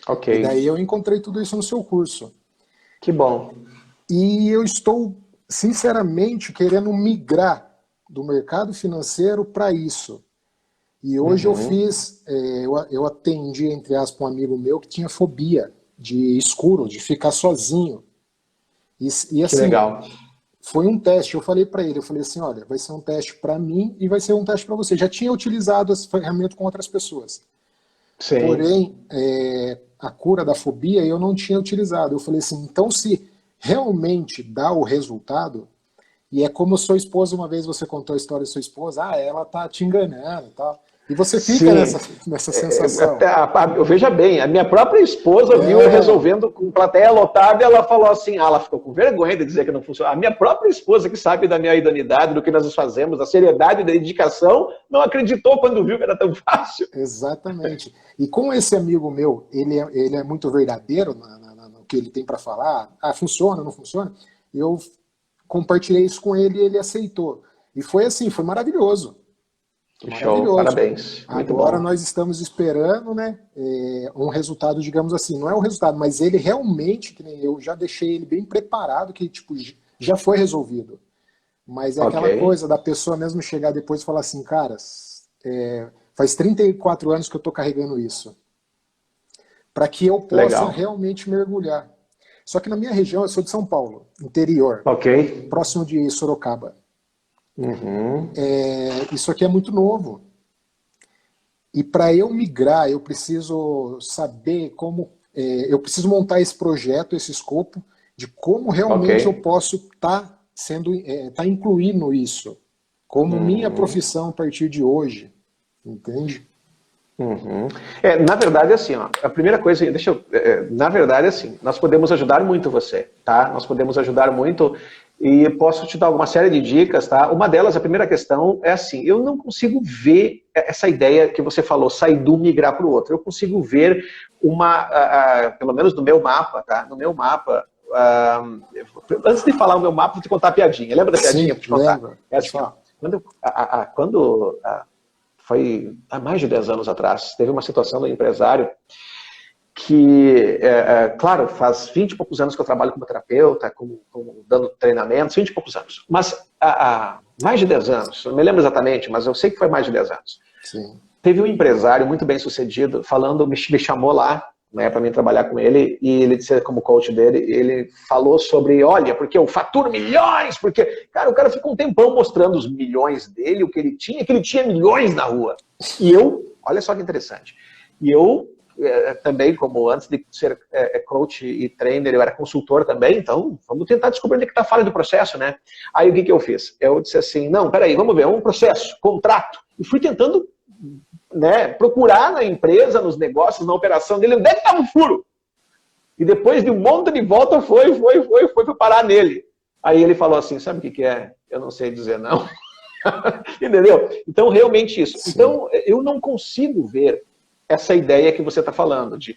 Ok. E daí eu encontrei tudo isso no seu curso. Que bom. E eu estou, sinceramente, querendo migrar do mercado financeiro para isso. E hoje eu atendi, entre aspas, um amigo meu que tinha fobia de escuro, de ficar sozinho. E assim, que legal. Foi um teste, eu falei para ele, eu falei assim, olha, vai ser um teste para mim e vai ser um teste para você. Já tinha utilizado essa ferramenta com outras pessoas. Sim. Porém, a cura da fobia eu não tinha utilizado. Eu falei assim, então se realmente dá o resultado, e é como sua esposa, uma vez você contou a história de sua esposa, ela tá te enganando e tal. E você fica nessa sensação. Veja bem, a minha própria esposa viu eu resolvendo com plateia lotada e ela falou assim, ela ficou com vergonha de dizer que não funciona. A minha própria esposa, que sabe da minha idoneidade, do que nós fazemos, da seriedade e da dedicação, não acreditou quando viu que era tão fácil. Exatamente. E como esse amigo meu, ele é muito verdadeiro no que ele tem para falar, funciona, não funciona, eu compartilhei isso com ele e ele aceitou. E foi assim, foi maravilhoso. Show, parabéns. Muito Agora bom. nós estamos esperando, né, um resultado, digamos assim, não é o resultado, mas ele realmente, que nem eu, já deixei ele bem preparado, que tipo, já foi resolvido. Mas é aquela coisa da pessoa mesmo chegar depois e falar assim, cara, faz 34 anos que eu estou carregando isso. Para que eu possa realmente mergulhar. Só que na minha região, eu sou de São Paulo, interior, próximo de Sorocaba. Isso aqui é muito novo. E para eu migrar, eu preciso saber como... eu preciso montar esse projeto, esse escopo, de como realmente eu posso estar incluindo isso. Como minha profissão a partir de hoje. Entende? Na verdade, assim, ó, a primeira coisa, na verdade, assim, nós podemos ajudar muito você, tá? Nós podemos ajudar muito e posso te dar alguma série de dicas, tá? Uma delas, a primeira questão é assim, eu não consigo ver essa ideia que você falou, sair de um migrar para o outro. Eu consigo ver pelo menos no meu mapa, tá? No meu mapa, antes de falar o meu mapa, vou te contar a piadinha. Lembra da piadinha? Sim, te contar? É assim, quando foi há mais de 10 anos atrás, teve uma situação do empresário que, claro, faz 20 e poucos anos que eu trabalho como terapeuta, dando treinamentos, 20 e poucos anos. Mas há mais de 10 anos, não me lembro exatamente, mas eu sei que foi mais de 10 anos. Sim. Teve um empresário muito bem sucedido, me chamou lá, né, para mim trabalhar com ele, e ele disse, como coach dele, ele falou sobre, olha, porque eu faturo milhões, porque, cara, o cara ficou um tempão mostrando os milhões dele, o que ele tinha milhões na rua. E eu, olha só que interessante, e eu também, como antes de ser coach e trainer, eu era consultor também, então vamos tentar descobrir onde é que está a falha do processo, né? Aí o que eu fiz? Eu disse assim, não, peraí, vamos ver, é um processo, contrato, e fui tentando, né, procurar na empresa, nos negócios, na operação dele, onde é que estava o furo? E depois de um monte de volta, foi parar nele. Aí ele falou assim, sabe o que é? Eu não sei dizer não. Entendeu? Então, realmente isso. Sim. Então, eu não consigo ver essa ideia que você está falando, de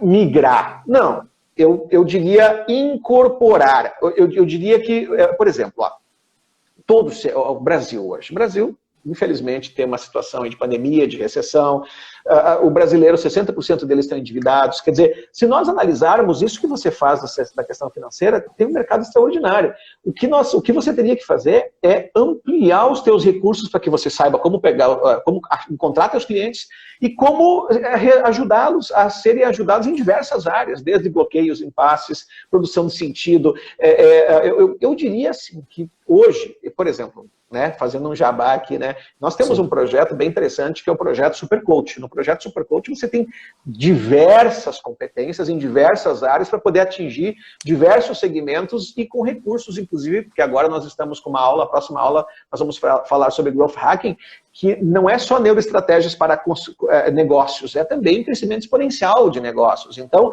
migrar. Não, eu diria incorporar. Eu diria que, por exemplo, ó, o Brasil hoje. O Brasil, infelizmente, tem uma situação de pandemia, de recessão. O brasileiro, 60% deles estão endividados. Quer dizer, se nós analisarmos isso que você faz da questão financeira, tem um mercado extraordinário. O que você teria que fazer é ampliar os teus recursos para que você saiba como encontrar teus clientes e como ajudá-los a serem ajudados em diversas áreas, desde bloqueios, impasses, produção de sentido. Eu diria assim que hoje, por exemplo, né, fazendo um jabá aqui, né, nós temos um projeto bem interessante que é o projeto Supercoach. No projeto Supercoach você tem diversas competências em diversas áreas para poder atingir diversos segmentos e com recursos, inclusive, porque agora nós estamos com uma aula, a próxima aula nós vamos falar sobre Growth Hacking, que não é só neuroestratégias para negócios, é também crescimento exponencial de negócios. Então,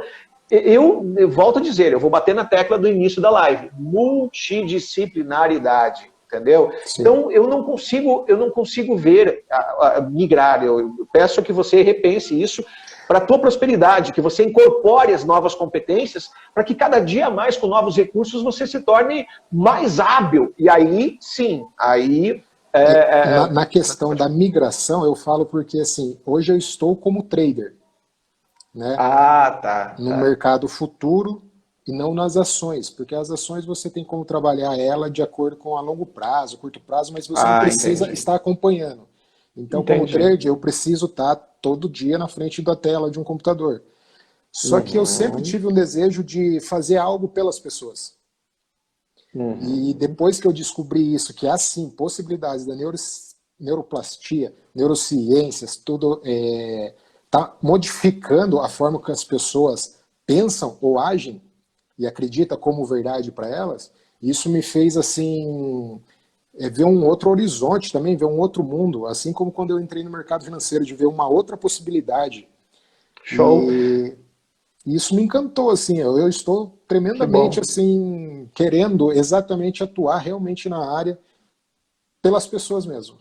eu volto a dizer, eu vou bater na tecla do início da live, multidisciplinaridade. Entendeu? Sim. Então, eu não consigo ver migrar. Eu peço que você repense isso para a tua prosperidade, que você incorpore as novas competências para que cada dia mais, com novos recursos, você se torne mais hábil. E aí, sim, aí... Na questão da migração, eu falo porque, assim, hoje eu estou como trader, né? No mercado futuro, e não nas ações, porque as ações você tem como trabalhar ela de acordo com a longo prazo, curto prazo, mas você não precisa estar acompanhando. Então, como trader, eu preciso estar todo dia na frente da tela de um computador. Só que eu sempre tive um desejo de fazer algo pelas pessoas. E depois que eu descobri isso, que há sim possibilidades da neuroplastia, neurociências, tudo está modificando a forma que as pessoas pensam ou agem, e acredita como verdade para elas, isso me fez assim ver um outro horizonte também, ver um outro mundo, assim como quando eu entrei no mercado financeiro, de ver uma outra possibilidade. Show! E isso me encantou, assim, eu estou tremendamente assim, querendo exatamente atuar realmente na área pelas pessoas mesmo.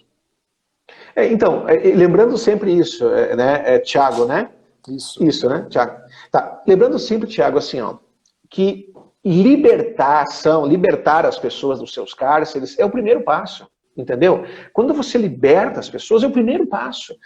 Então, lembrando sempre isso, né, Thiago, né? Isso, né, Thiago? Tá. Lembrando sempre, Thiago, assim, ó, que libertar as pessoas dos seus cárceres é o primeiro passo, entendeu? Quando você liberta as pessoas, é o primeiro passo.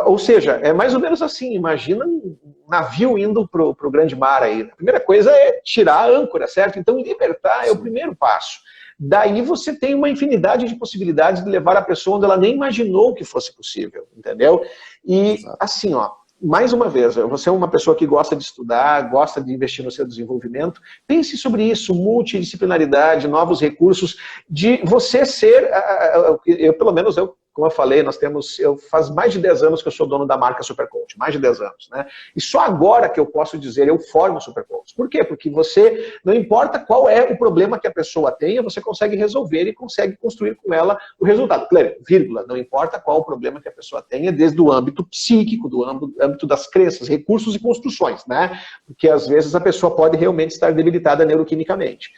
Ou seja, é mais ou menos assim, imagina um navio indo pro grande mar aí. A primeira coisa é tirar a âncora, certo? Então, libertar é o primeiro passo. Daí você tem uma infinidade de possibilidades de levar a pessoa onde ela nem imaginou que fosse possível, entendeu? E, assim, ó, mais uma vez, você é uma pessoa que gosta de estudar, gosta de investir no seu desenvolvimento, pense sobre isso, multidisciplinaridade, novos recursos, de você ser, pelo menos como eu falei, faz mais de 10 anos que eu sou dono da marca Supercoach, mais de 10 anos, né? E só agora que eu posso dizer, eu formo Supercoach. Por quê? Porque você, não importa qual é o problema que a pessoa tenha, você consegue resolver e consegue construir com ela o resultado. Claro, vírgula, não importa qual o problema que a pessoa tenha, desde o âmbito psíquico, do âmbito das crenças, recursos e construções, né? Porque às vezes a pessoa pode realmente estar debilitada neuroquimicamente.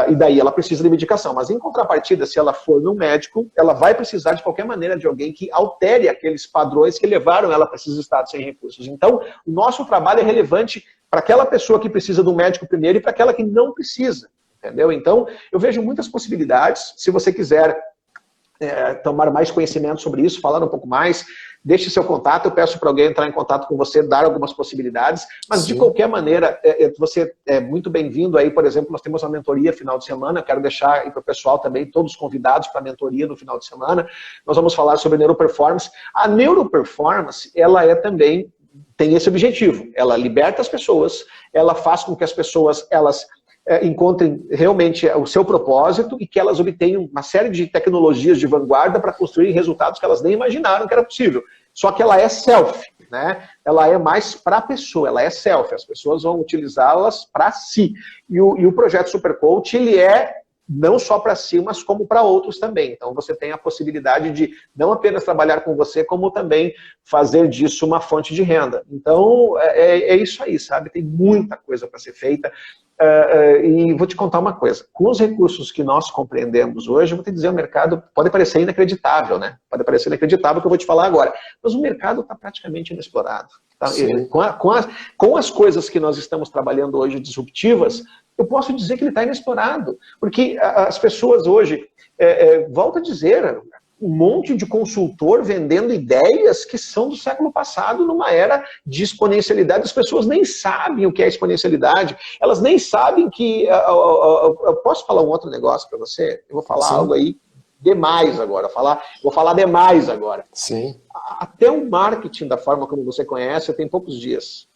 E daí ela precisa de medicação. Mas em contrapartida, se ela for no médico, ela vai precisar de qualquer maneira de alguém que altere aqueles padrões que levaram ela para esses estados sem recursos. Então, o nosso trabalho é relevante para aquela pessoa que precisa do médico primeiro e para aquela que não precisa, entendeu? Então, eu vejo muitas possibilidades. Se você quiser tomar mais conhecimento sobre isso, falar um pouco mais, deixe seu contato, eu peço para alguém entrar em contato com você, dar algumas possibilidades, mas de qualquer maneira, você é muito bem-vindo aí, por exemplo, nós temos uma mentoria final de semana, quero deixar aí para o pessoal também, todos convidados para a mentoria no final de semana, nós vamos falar sobre neuroperformance. A neuroperformance, ela também tem esse objetivo. Ela liberta as pessoas, ela faz com que as pessoas encontrem realmente o seu propósito e que elas obtenham uma série de tecnologias de vanguarda para construir resultados que elas nem imaginaram que era possível. Só que ela é self, né? Ela é mais para a pessoa, ela é self. As pessoas vão utilizá-las para si. E o projeto Supercoach, ele é não só para si, mas como para outros também. Então você tem a possibilidade de não apenas trabalhar com você, como também fazer disso uma fonte de renda. Então é isso aí, sabe? Tem muita coisa para ser feita. E vou te contar uma coisa, com os recursos que nós compreendemos hoje, eu vou te dizer, o mercado pode parecer inacreditável, né? Pode parecer inacreditável o que eu vou te falar agora, mas o mercado está praticamente inexplorado. Tá? Com as coisas que nós estamos trabalhando hoje disruptivas, eu posso dizer que ele está inexplorado, porque as pessoas hoje, volto a dizer, um monte de consultor vendendo ideias que são do século passado, numa era de exponencialidade. As pessoas nem sabem o que é exponencialidade, elas nem sabem que... Eu posso falar um outro negócio para você? Eu vou falar algo aí demais agora, vou falar demais agora. Sim. Até o marketing, da forma como você conhece, tem poucos dias.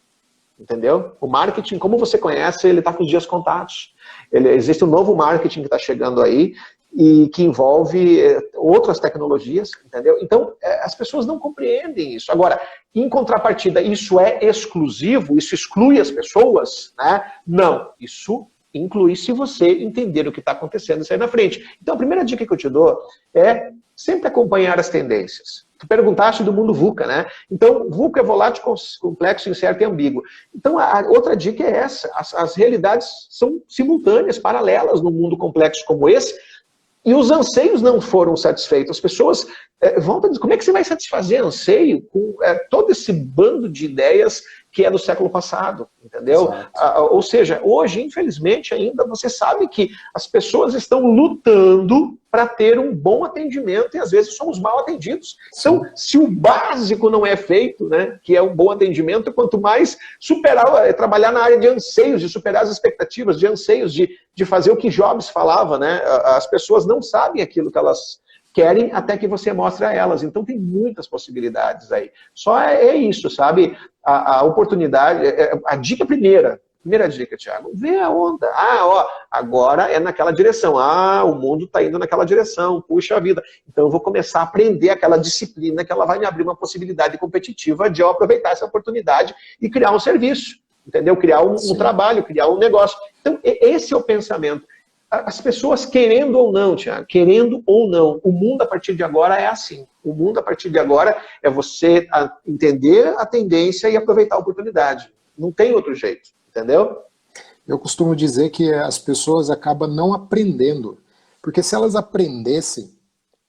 Entendeu? O marketing, como você conhece, ele está com os dias contados. Existe um novo marketing que está chegando aí, e que envolve outras tecnologias, entendeu? Então, as pessoas não compreendem isso. Agora, em contrapartida, isso é exclusivo? Isso exclui as pessoas? Né? Não, isso inclui se você entender o que está acontecendo e sair na frente. Então, a primeira dica que eu te dou é sempre acompanhar as tendências. Tu perguntaste do mundo VUCA, né? Então, VUCA é volátil, complexo, incerto e ambíguo. Então, a outra dica é essa. As realidades são simultâneas, paralelas num mundo complexo como esse, e os anseios não foram satisfeitos. As pessoas vão dizer, como é que você vai satisfazer anseio com todo esse bando de ideias que é do século passado, entendeu? Ou seja, hoje, infelizmente, ainda você sabe que as pessoas estão lutando para ter um bom atendimento e às vezes somos mal atendidos. Então, se o básico não é feito, né, que é um bom atendimento, quanto mais trabalhar na área de anseios, de superar as expectativas, de anseios, de fazer o que Jobs falava, né? As pessoas não sabem aquilo que elas querem até que você mostre a elas. Então tem muitas possibilidades aí. Só é isso, sabe? A oportunidade, a dica primeira dica, Thiago, vê a onda. Agora é naquela direção. O mundo está indo naquela direção, puxa a vida. Então eu vou começar a aprender aquela disciplina que ela vai me abrir uma possibilidade competitiva de eu aproveitar essa oportunidade e criar um serviço, entendeu? Criar um trabalho, criar um negócio. Então esse é o pensamento. As pessoas querendo ou não, Thiago, querendo ou não, o mundo a partir de agora é assim. O mundo a partir de agora é você entender a tendência e aproveitar a oportunidade. Não tem outro jeito, entendeu? Eu costumo dizer que as pessoas acabam não aprendendo. Porque se elas aprendessem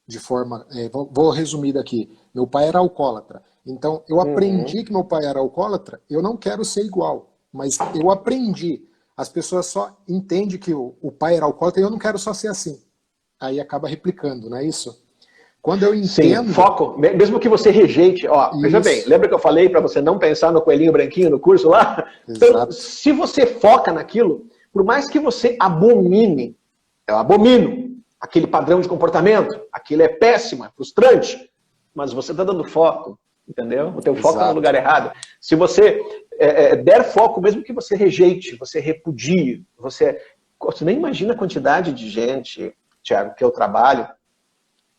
de forma... vou resumir daqui. Meu pai era alcoólatra. Então, eu aprendi que meu pai era alcoólatra, eu não quero ser igual. Mas eu aprendi. As pessoas só entendem que o pai era alcoólatra e eu não quero só ser assim. Aí acaba replicando, não é isso? Quando eu entendo... Sim, foco. Mesmo que você rejeite... Veja bem, lembra que eu falei para você não pensar no coelhinho branquinho no curso lá? Então, se você foca naquilo, por mais que você abomine, eu abomino aquele padrão de comportamento, aquilo é péssimo, é frustrante, mas você está dando foco, entendeu? O teu foco está no lugar errado. Se você... der foco, mesmo que você rejeite, você repudie, você nem imagina a quantidade de gente, Thiago, que eu trabalho,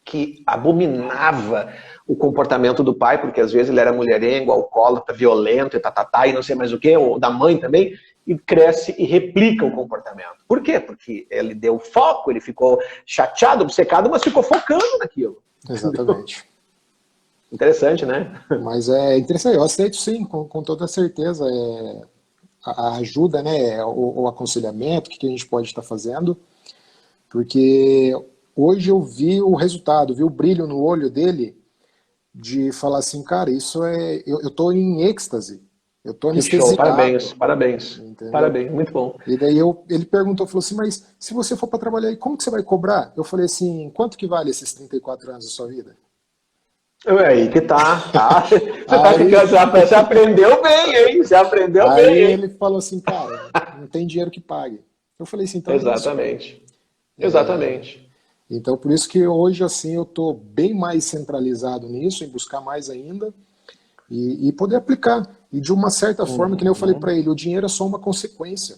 que abominava o comportamento do pai, porque às vezes ele era mulherengo, alcoólatra, violento, e não sei mais o que, ou da mãe também, e cresce e replica o comportamento. Por quê? Porque ele deu foco, ele ficou chateado, obcecado, mas ficou focando naquilo. Exatamente. Interessante, né? Mas é interessante, eu aceito sim, com toda certeza. A ajuda, né, o aconselhamento, o que a gente pode estar fazendo, porque hoje eu vi o resultado, vi o brilho no olho dele, de falar assim, cara, isso é... Eu tô em êxtase, eu tô anestesiado. Parabéns, parabéns, muito bom. E daí ele perguntou, falou assim, mas se você for para trabalhar aí, como que você vai cobrar? Eu falei assim, quanto que vale esses 34 anos da sua vida? Aí que tá. Você aprendeu bem, hein? Você aprendeu bem. Aí ele falou assim, cara, não tem dinheiro que pague. Eu falei assim, então... Exatamente. Exatamente. Então, por isso que hoje, assim, eu tô bem mais centralizado nisso, em buscar mais ainda. e poder aplicar. E de uma certa forma, que nem eu falei para ele, o dinheiro é só uma consequência.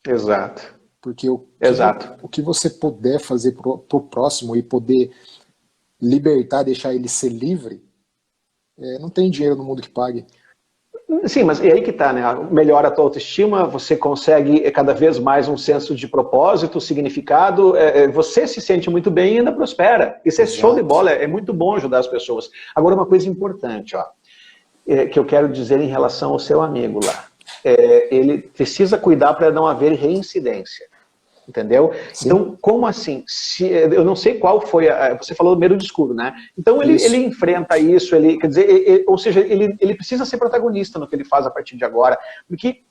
Exato. Porque o que você puder fazer pro próximo e poder libertar, deixar ele ser livre, não tem dinheiro no mundo que pague. Sim, mas é aí que tá, né? Melhora a tua autoestima, você consegue cada vez mais um senso de propósito, significado, você se sente muito bem e ainda prospera. Isso é show de bola, é muito bom ajudar as pessoas. Agora, uma coisa importante, ó, que eu quero dizer em relação ao seu amigo lá. Ele precisa cuidar para não haver reincidência. Entendeu? Sim. Então, como assim? Eu não sei qual foi, você falou do medo do escuro, né? Então ele enfrenta isso, quer dizer, ou seja, ele precisa ser protagonista no que ele faz a partir de agora, porque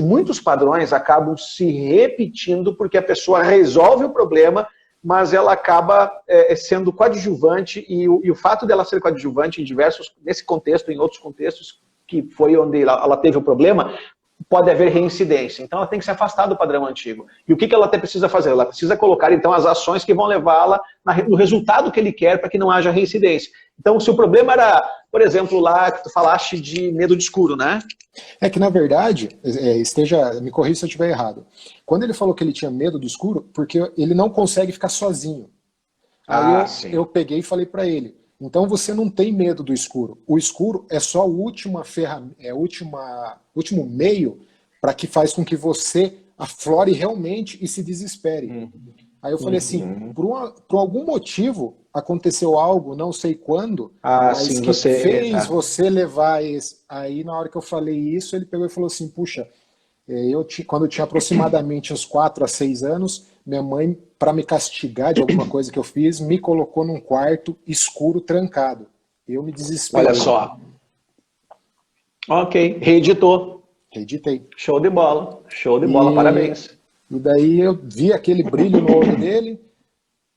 muitos padrões acabam se repetindo porque a pessoa resolve o problema, mas ela acaba sendo coadjuvante, e o fato dela ser coadjuvante nesse contexto, em outros contextos, que foi onde ela teve o problema, pode haver reincidência. Então, ela tem que se afastar do padrão antigo. E o que ela até precisa fazer? Ela precisa colocar, então, as ações que vão levá-la no resultado que ele quer para que não haja reincidência. Então, se o problema era, por exemplo, lá que tu falaste de medo de escuro, né? É que, na verdade, me corrija se eu estiver errado. Quando ele falou que ele tinha medo do escuro, porque ele não consegue ficar sozinho. Aí eu peguei e falei para ele, então você não tem medo do escuro. O escuro é só o último meio para que faz com que você aflore realmente e se desespere. Aí eu falei assim, por algum motivo aconteceu algo, não sei quando, mas sim, que fez você levar esse. Aí na hora que eu falei isso, ele pegou e falou assim, puxa, quando eu tinha aproximadamente uns 4 a 6 anos, minha mãe, para me castigar de alguma coisa que eu fiz, me colocou num quarto escuro, trancado. Eu me desesperei. Olha só. Ok, reeditou. Reeditei. Show de bola, parabéns. E daí eu vi aquele brilho no olho dele,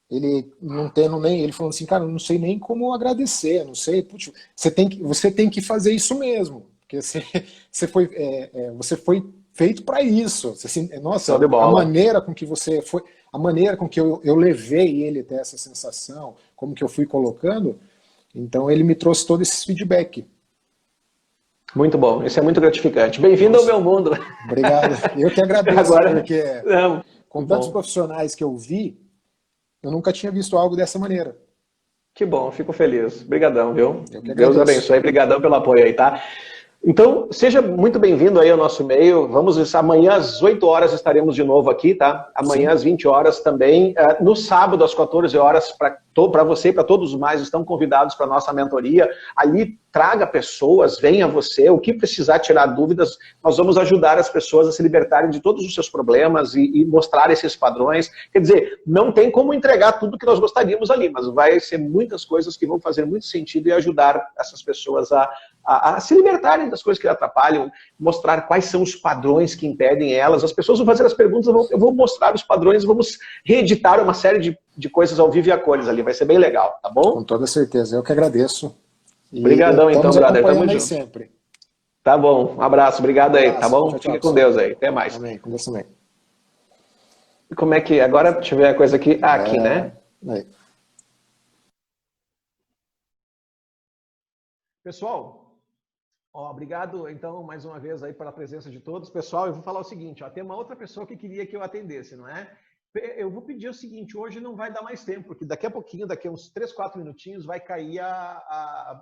ele não tendo nem, ele falando assim, cara, eu não sei nem como agradecer, não sei, putz, você tem que fazer isso mesmo, porque você foi feito para isso. Assim, nossa, a maneira com que você foi, a maneira com que eu levei ele até essa sensação, como que eu fui colocando, então ele me trouxe todo esse feedback. Muito bom, isso é muito gratificante. Bem-vindo ao meu mundo. Obrigado, eu que agradeço, porque com tantos profissionais que eu vi, eu nunca tinha visto algo dessa maneira. Que bom, fico feliz. Obrigadão, viu? Deus abençoe, obrigadão pelo apoio aí, tá? Então, seja muito bem-vindo aí ao nosso meio. Amanhã às 8 horas estaremos de novo aqui, tá? Amanhã Sim. às 20 horas também. No sábado às 14 horas, para você e para todos os mais, estão convidados para a nossa mentoria. Ali, traga pessoas, venha você. O que precisar tirar dúvidas, nós vamos ajudar as pessoas a se libertarem de todos os seus problemas e mostrar esses padrões. Quer dizer, não tem como entregar tudo que nós gostaríamos ali, mas vai ser muitas coisas que vão fazer muito sentido e ajudar essas pessoas a se libertarem das coisas que atrapalham, mostrar quais são os padrões que impedem elas. As pessoas vão fazer as perguntas, eu vou mostrar os padrões, vamos reeditar uma série de coisas ao vivo e a cores ali, vai ser bem legal, tá bom? Com toda certeza, eu que agradeço. Obrigadão então, brother, tamo junto. Sempre. Tá bom, um abraço, obrigado aí, tá bom? Fique com Deus aí, até mais. Amém, com Deus também. Como é que, agora, deixa eu ver a coisa aqui, aqui, né? Aí. Pessoal, obrigado, então, mais uma vez aí pela presença de todos. Pessoal, eu vou falar o seguinte, tem uma outra pessoa que queria que eu atendesse, não é? Eu vou pedir o seguinte, hoje não vai dar mais tempo, porque daqui a pouquinho, daqui a uns 3, 4 minutinhos, vai cair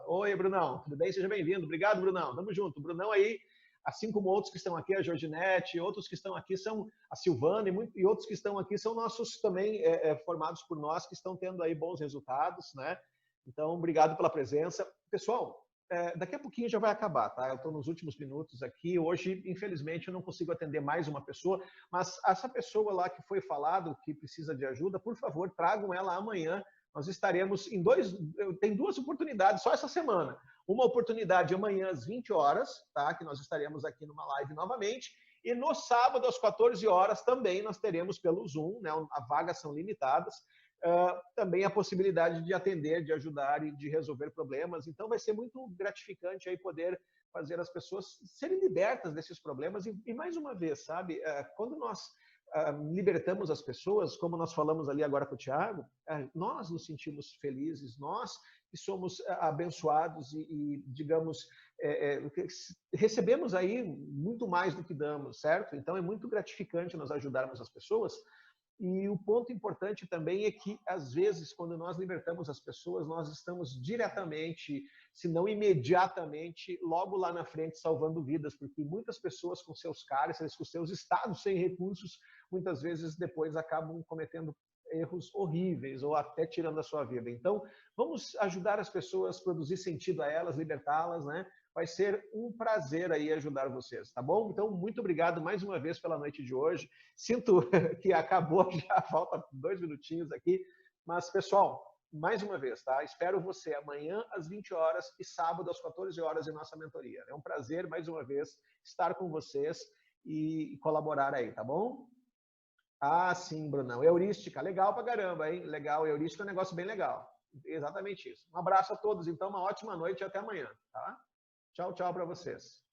Oi, Brunão, tudo bem? Seja bem-vindo. Obrigado, Brunão. Tamo junto. O Brunão aí, assim como outros que estão aqui, a Georginete, outros que estão aqui são a Silvana e outros que estão aqui são nossos também formados por nós, que estão tendo aí bons resultados, né? Então, obrigado pela presença. Pessoal, daqui a pouquinho já vai acabar, tá? Eu estou nos últimos minutos aqui. Hoje, infelizmente, eu não consigo atender mais uma pessoa, mas essa pessoa lá que foi falado, que precisa de ajuda, por favor, tragam ela amanhã. Nós estaremos tem 2 oportunidades só essa semana. Uma oportunidade amanhã às 20 horas, tá? Que nós estaremos aqui numa live novamente. E no sábado às 14 horas também nós teremos pelo Zoom, né? As vagas são limitadas. Também a possibilidade de atender, de ajudar e de resolver problemas. Então vai ser muito gratificante aí poder fazer as pessoas serem libertas desses problemas. E mais uma vez, sabe, quando nós libertamos as pessoas, como nós falamos ali agora com o Thiago, nós nos sentimos felizes, nós que somos abençoados e digamos, recebemos aí muito mais do que damos, certo? Então é muito gratificante nós ajudarmos as pessoas. E o ponto importante também é que, às vezes, quando nós libertamos as pessoas, nós estamos diretamente, se não imediatamente, logo lá na frente, salvando vidas, porque muitas pessoas com seus cárceres, com seus estados sem recursos, muitas vezes depois acabam cometendo erros horríveis ou até tirando a sua vida. Então, vamos ajudar as pessoas, produzir sentido a elas, libertá-las, né? Vai ser um prazer aí ajudar vocês, tá bom? Então, muito obrigado mais uma vez pela noite de hoje. Sinto que acabou já, falta 2 minutinhos aqui. Mas, pessoal, mais uma vez, tá? Espero você amanhã às 20 horas e sábado às 14 horas em nossa mentoria. É um prazer, mais uma vez, estar com vocês e colaborar aí, tá bom? Ah, sim, Brunão. Heurística, legal pra caramba, hein? Legal, heurística é um negócio bem legal. Exatamente isso. Um abraço a todos, então, uma ótima noite e até amanhã, tá? Tchau, tchau para vocês.